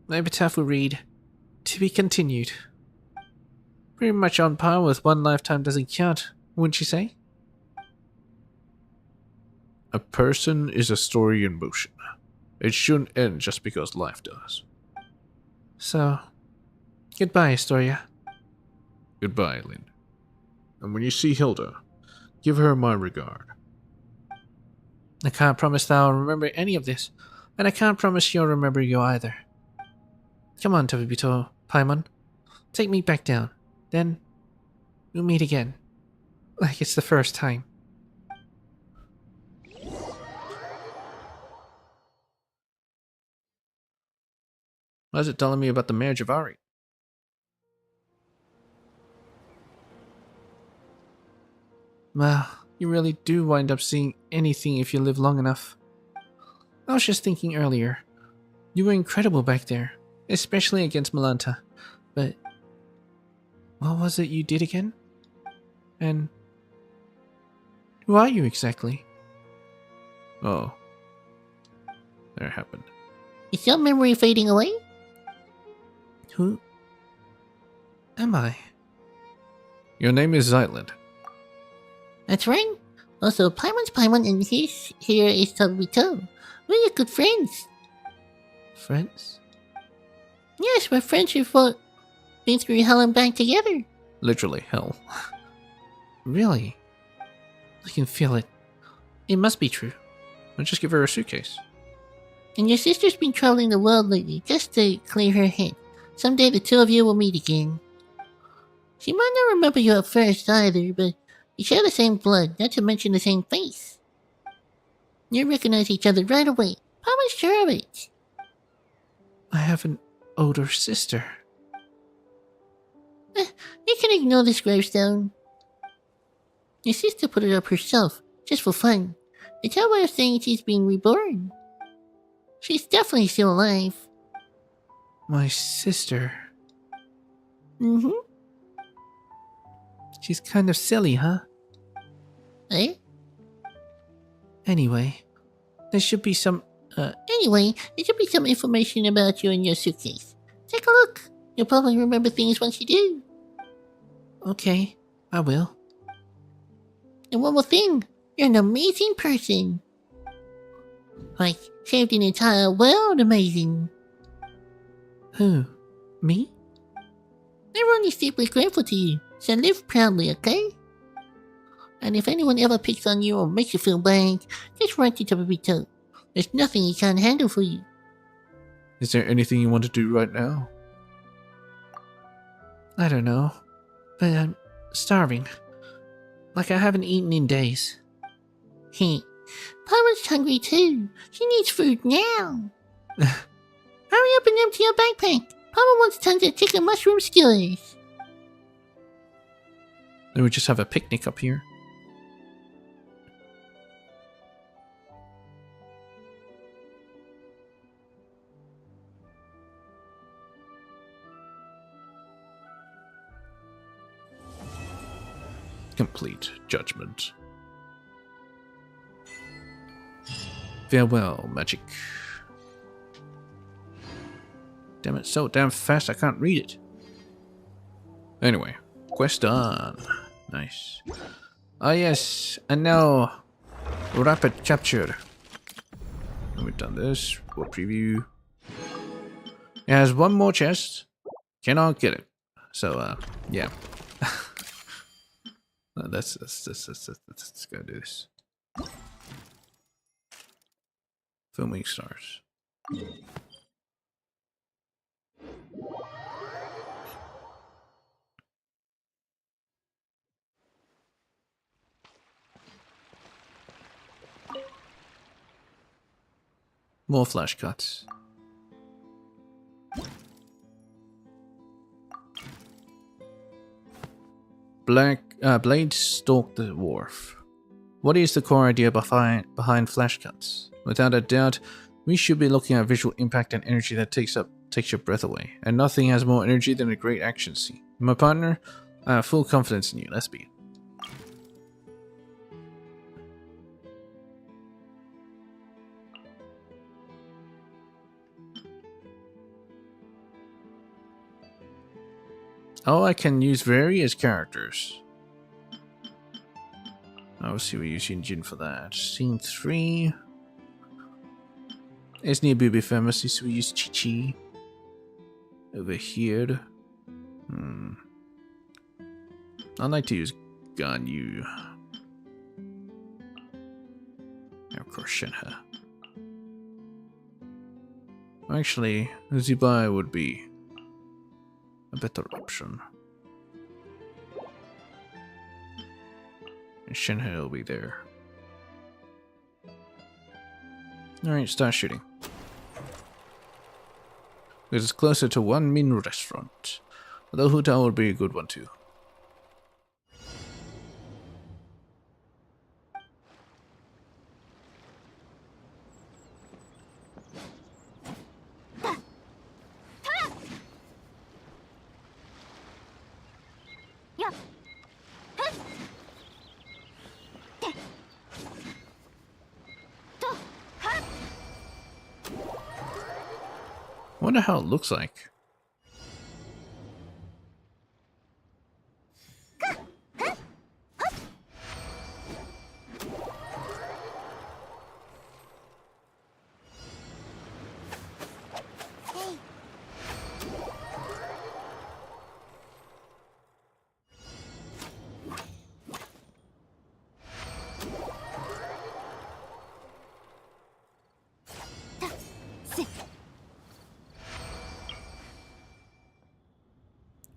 My epitaph will read, "To be continued." Pretty much on par with "One lifetime doesn't count," wouldn't you say? A person is a story in motion. It shouldn't end just because life does. So, goodbye, Historia. Goodbye, Lynn. And when you see Hilda, give her my regard. I can't promise that I'll remember any of this, and I can't promise you'll remember you either. Come on, Tobibito, Paimon. Take me back down. Then, we'll meet again. Like it's the first time. Why is it telling me about the marriage of Ari? Well, you really do wind up seeing anything if you live long enough. I was just thinking earlier. You were incredible back there, especially against Malanta. But what was it you did again? And who are you exactly? Oh. There it happened. Is your memory fading away? Who am I? Your name is Zyland. That's right. Also, Paimon's Paimon and here is Tobito. We're good friends. Friends? Yes, we're friends who fought been through hell and back together. Literally hell. Really? I can feel it. It must be true. I'll just give her a suitcase. And your sister's been traveling the world lately just to clear her head. Someday the two of you will meet again. She might not remember you at first either, but you share the same blood, not to mention the same face. You recognize each other right away. Paimon's sure of it. I have an older sister. You can ignore this gravestone. Your sister put it up herself, just for fun. It's her way of saying she's been reborn. She's definitely still alive. My sister. Mm-hmm. She's kind of silly, huh? Eh? Anyway, there should be some, Anyway, there should be some information about you in your suitcase. Take a look. You'll probably remember things once you do. Okay, I will. And one more thing. You're an amazing person. Like, saved an entire world amazing. Who? Me? Everyone is deeply grateful to you, so live proudly, okay? And if anyone ever picks on you or makes you feel bad, just run to Tobito. There's nothing he can't handle for you. Is there anything you want to do right now? I don't know. But I'm starving. Like I haven't eaten in days. Hey, Paimon's hungry too. She needs food now. Hurry up and empty your backpack. Paimon wants tons of chicken mushroom skewers. Then we just have a picnic up here. Complete judgment. Farewell, magic. Damn it, so damn fast I can't read it. Anyway, quest done. Nice. Ah yes, and now rapid capture. And we've done this. We'll preview. It has one more chest. Cannot get it. So yeah. Let's go do this. Filming stars. More flash cuts. Blade stalked the wharf. What is the core idea behind flash cuts? Without a doubt, we should be looking at visual impact and energy that takes your breath away. And nothing has more energy than a great action scene. My partner, I have full confidence in you. Let's be. Oh, I can use various characters. Obviously, we're using Jin for that. Scene 3. It's near Booby Pharmacy, so we use Chi-Chi. Over here. I'd like to use Ganyu. Of course, Shenhe. Actually, Zubai would be a better option. And Shenhe will be there. Alright, start shooting. This is closer to one Min restaurant. Although hotel would be a good one too. Wonder how it looks like.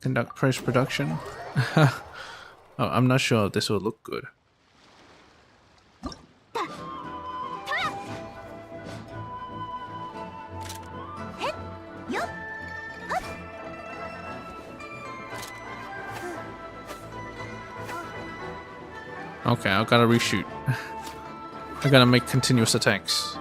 Conduct post-production. Oh, I'm not sure if this will look good. Okay, I gotta reshoot. I gotta make continuous attacks.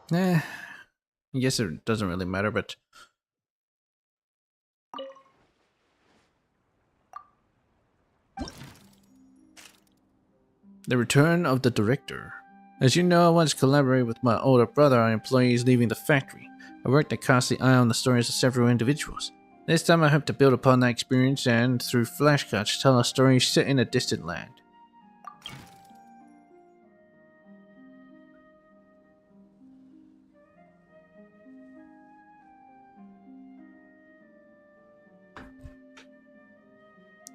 I guess it doesn't really matter, but the return of the director. As you know, I once collaborated with my older brother on employees leaving the factory. I worked to cast the eye on the stories of several individuals. This time I hope to build upon that experience and, through flashcuts, tell a story set in a distant land.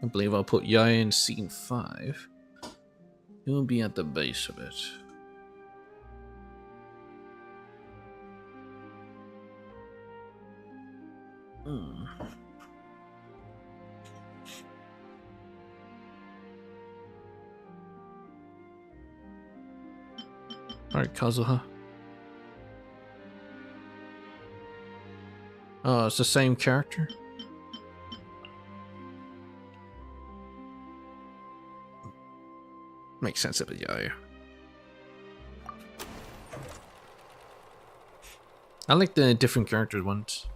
I believe I'll put Yaya in scene 5. He'll be at the base of it. Alright, Kazuha. Oh, it's the same character? Makes sense of it, Yaya. I like the different character ones.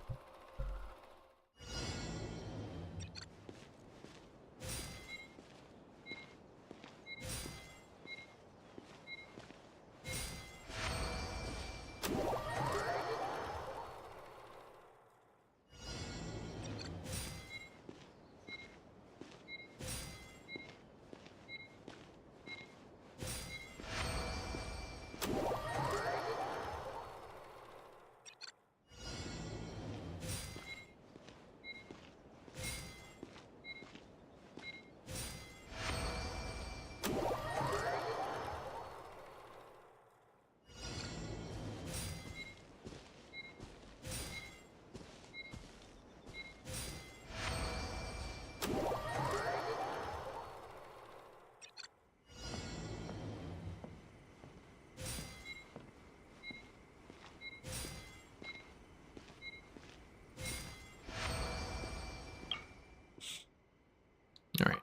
Alright.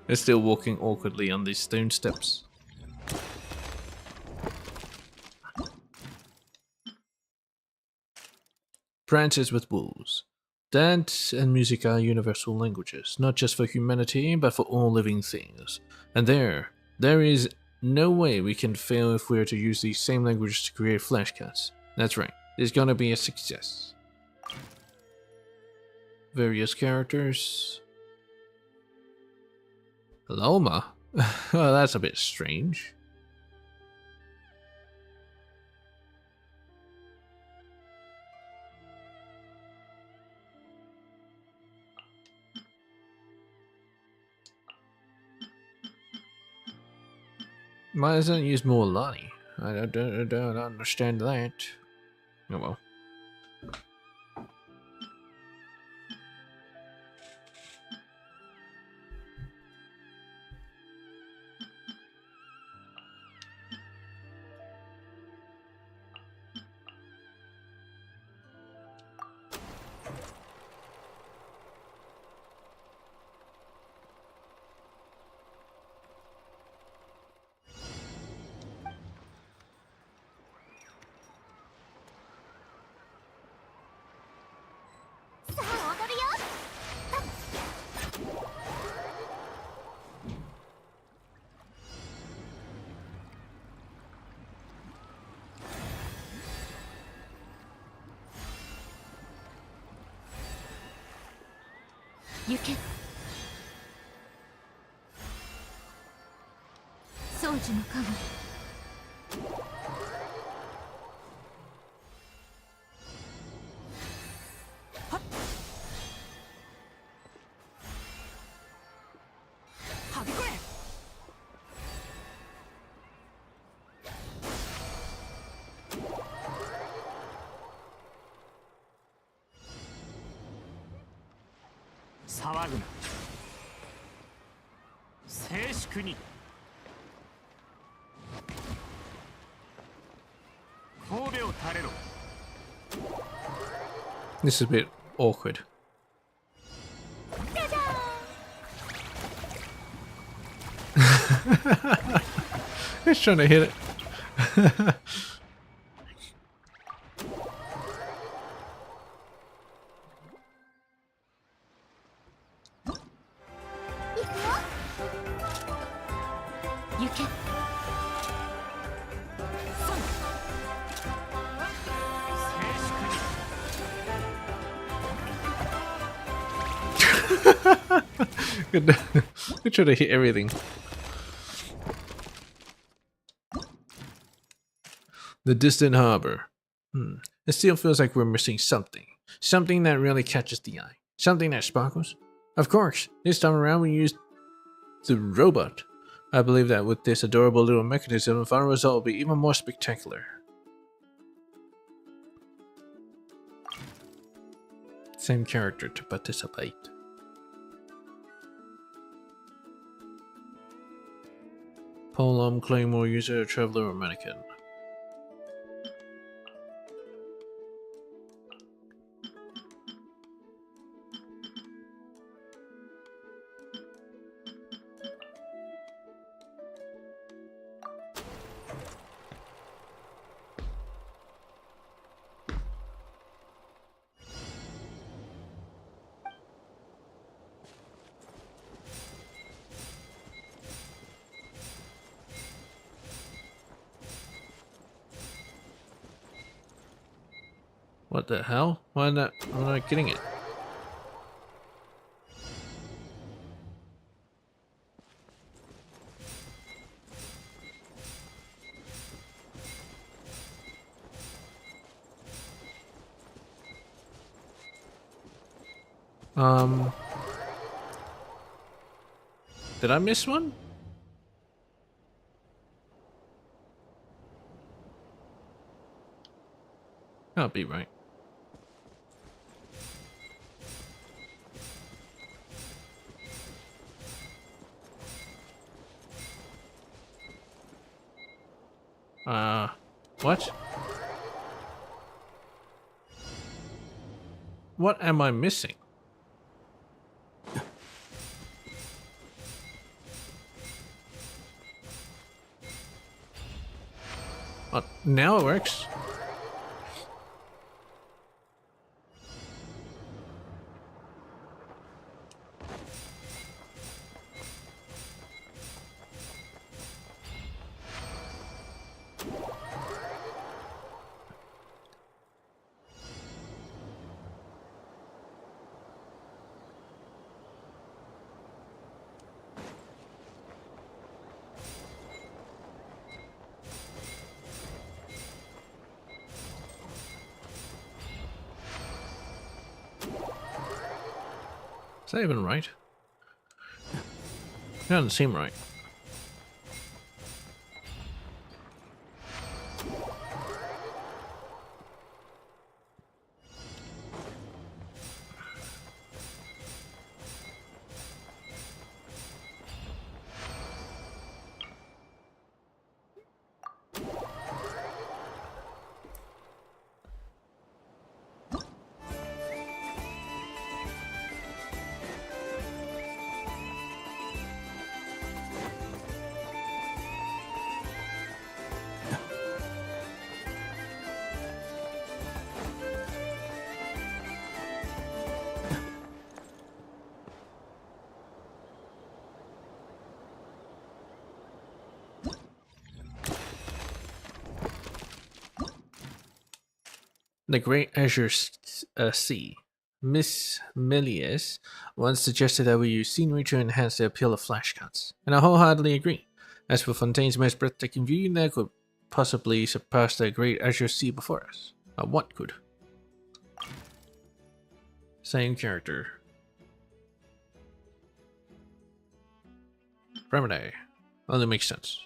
They're still walking awkwardly on these stone steps. Branches with wolves. Dance and music are universal languages, not just for humanity, but for all living things. And there is no way we can fail if we are to use these same languages to create flashcards. That's right, it's gonna be a success. Various characters. Loma? Well, that's a bit strange. Why doesn't it use more Lani? I don't understand that. Oh well. 行け。掃除の神。はっ。はびこれ。騒ぐな。静粛に。神戸を垂れろ。 This is a bit awkward. He's trying to hit it. 行け。そう。Good. They try to hit everything. The distant harbor. It still feels like we're missing something. Something that really catches the eye. Something that sparkles. Of course, this time around we used the robot. I believe that with this adorable little mechanism, the final result will be even more spectacular. Same character to participate. Polearm, Claymore, User, Traveler, or Mannequin. What the hell? Why am I not getting it? Did I miss one? Can't be right. What? What am I missing? Oh, now it works. Is that even right? It doesn't seem right. The Great Azure Sea. Miss Milius once suggested that we use scenery to enhance the appeal of flashcards, and I wholeheartedly agree. As for Fontaine's most breathtaking view, that could possibly surpass the great azure sea before us. What could? Same character. Remedy. Only makes sense.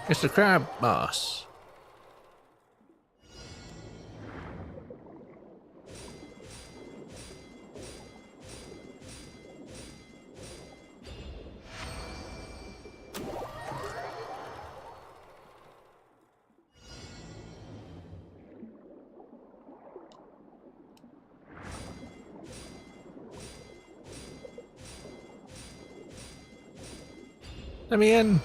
It's the crab boss. Let me in.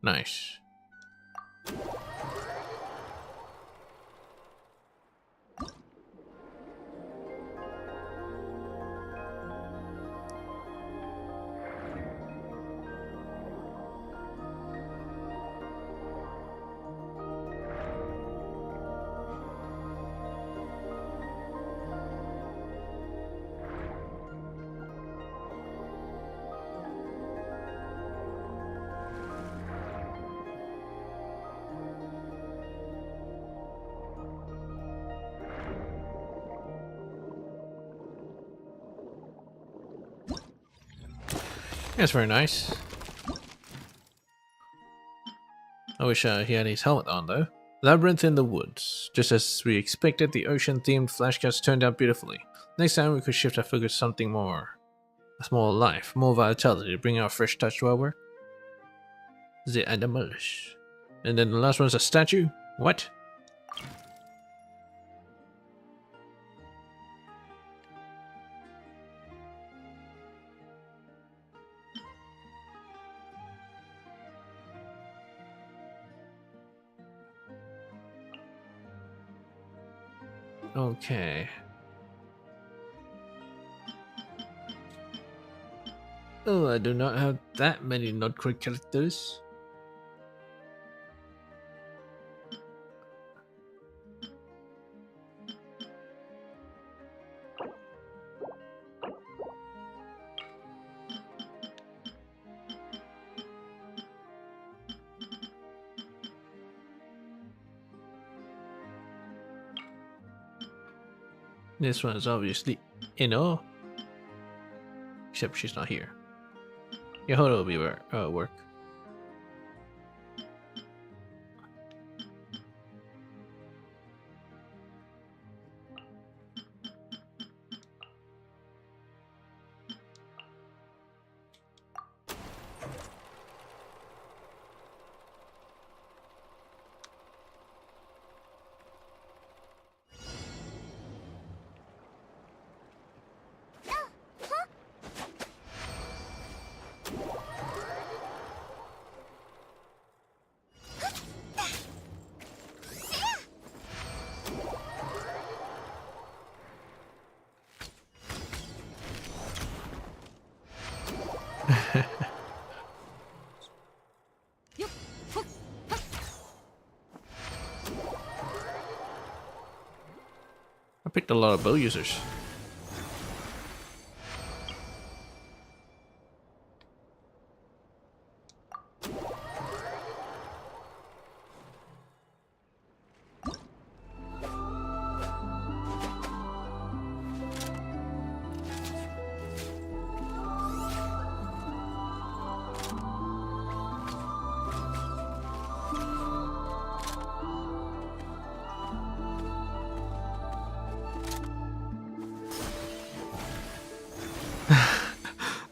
Nice. That's very nice. I wish he had his helmet on though. Labyrinth in the woods. Just as we expected, the ocean-themed flashcards turned out beautifully. Next time we could shift our focus to something more life, more vitality, to bring our fresh touch to our work. The animals. And then the last one's a statue? What? Okay. Oh, I do not have that many Nordcore characters. This one is obviously Ino. Except she's not here. Yehoda will be work. I picked a lot of bow users.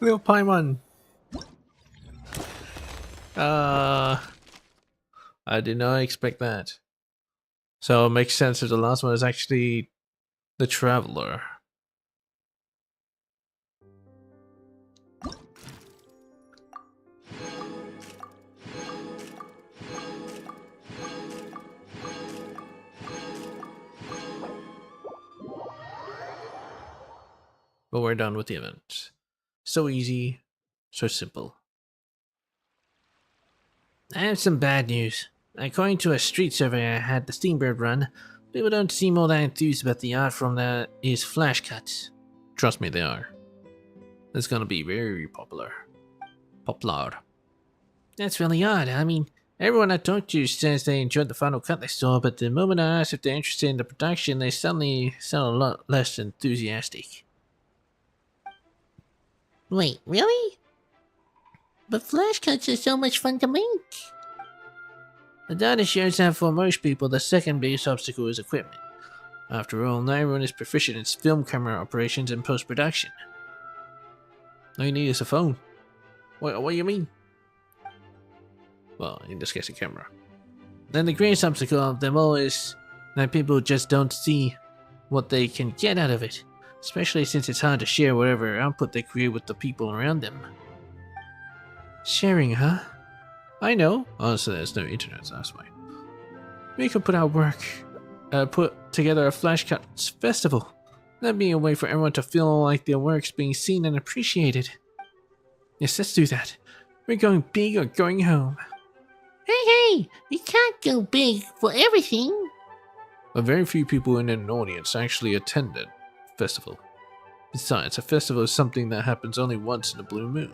Little Paimon. I did not expect that. So it makes sense that the last one is actually the Traveler. But we're done with the event. So easy, so simple. I have some bad news. According to a street survey I had the Steambird run, people don't seem all that enthused about the art from his flash cuts. Trust me, they are. It's gonna be very popular. That's really odd. I mean, everyone I talked to says they enjoyed the final cut they saw, but the moment I asked if they're interested in the production, they suddenly sound a lot less enthusiastic. Wait, really? But flash cuts are so much fun to make. The data shows that for most people, the second biggest obstacle is equipment. After all, not everyone is proficient in film camera operations and post-production. All you need is a phone. What do you mean? Well, in this case, a camera. Then the greatest obstacle of them all is that people just don't see what they can get out of it, especially since it's hard to share whatever output they create with the people around them. Sharing, huh? I know. Honestly, there's no internet, so that's why. We could put together a Flash Cuts festival. That'd be a way for everyone to feel like their work's being seen and appreciated. Yes, let's do that. We're going big or going home. Hey, you can't go big for everything. But very few people in an audience actually attended the festival. Besides, a festival is something that happens only once in a blue moon.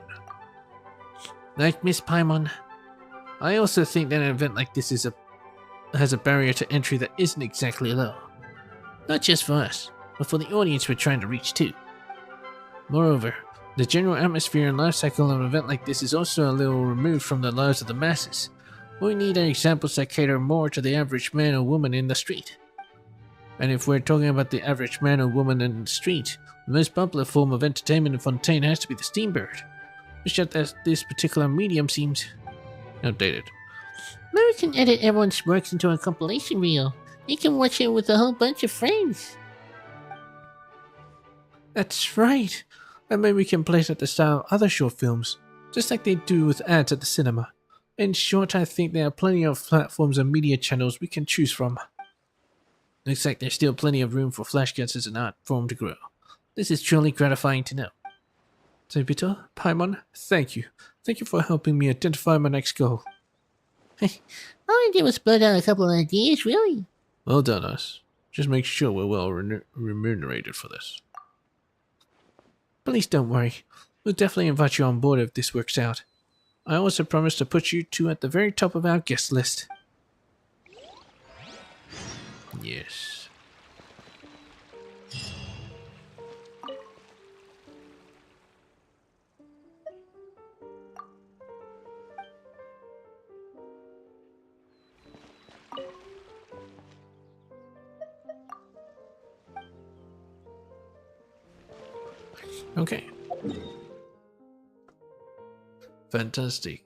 Like Miss Paimon. I also think that an event like this has a barrier to entry that isn't exactly low. Not just for us, but for the audience we're trying to reach too. Moreover, the general atmosphere and life cycle of an event like this is also a little removed from the lives of the masses. We need examples that cater more to the average man or woman in the street. And if we're talking about the average man or woman in the street, the most popular form of entertainment in Fontaine has to be the Steambird. It's just that this particular medium seems outdated. Maybe we can edit everyone's works into a compilation reel. You can watch it with a whole bunch of friends. That's right. And maybe we can place it at the style of other short films, just like they do with ads at the cinema. In short, I think there are plenty of platforms and media channels we can choose from. Looks like there's still plenty of room for Flash Cuts as an art form to grow. This is truly gratifying to know. Tobito, Paimon, thank you. Thank you for helping me identify my next goal. All I did was split out a couple of ideas, really. Well done, us. Just make sure we're well remunerated for this. Please don't worry. We'll definitely invite you on board if this works out. I also promise to put you two at the very top of our guest list. Yes. Okay. Fantastic.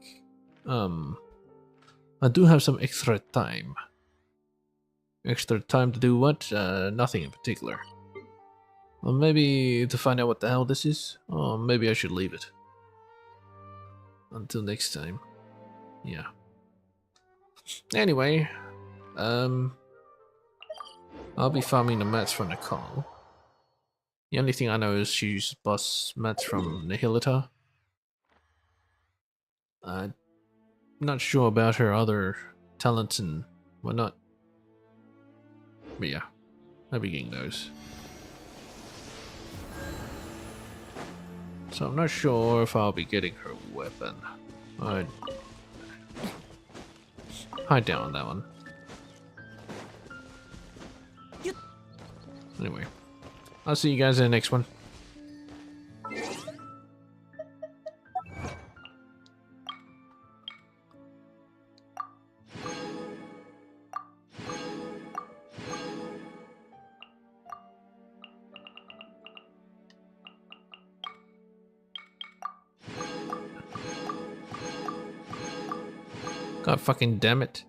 I do have some extra time. Extra time to do what? Nothing in particular. Well, maybe to find out what the hell this is? Or maybe I should leave it. Until next time. Yeah. Anyway, I'll be farming the mats from the call. The only thing I know is she uses boss mats from Nihilita. I'm not sure about her other talents and whatnot. But yeah, I'll be getting those. So I'm not sure if I'll be getting her weapon. I'd hide down on that one. Anyway, I'll see you guys in the next one. God fucking damn it.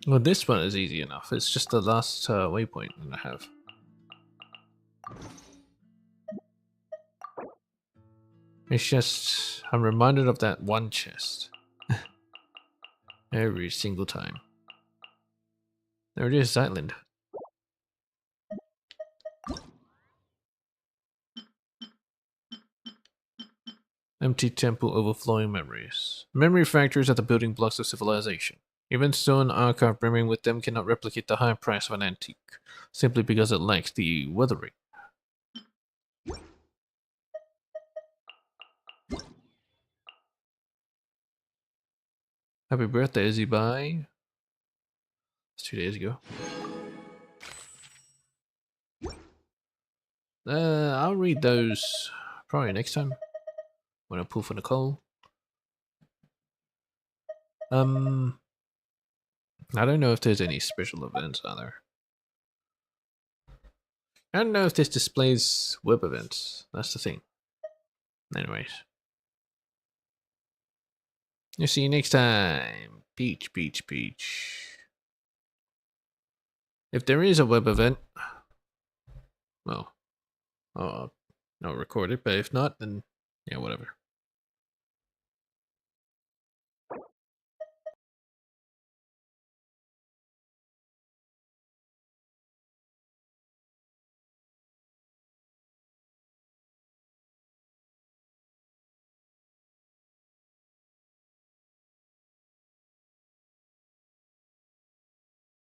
Well, this one is easy enough. It's just the last waypoint that I have. It's just, I'm reminded of that one chest. Every single time. There it is, island. Empty temple overflowing memories. Memory factors are the building blocks of civilization. Even so, an archive brimming with them cannot replicate the high price of an antique, simply because it lacks the weathering. Happy birthday, Izzy Bye. It's 2 days ago. I'll read those probably next time when I pull for Nicole. I don't know if there's any special events either. I don't know if this displays web events. That's the thing. Anyways. I'll see you next time. Peach, peach, peach. If there is a web event, well, I'll record it, but if not, then yeah, whatever.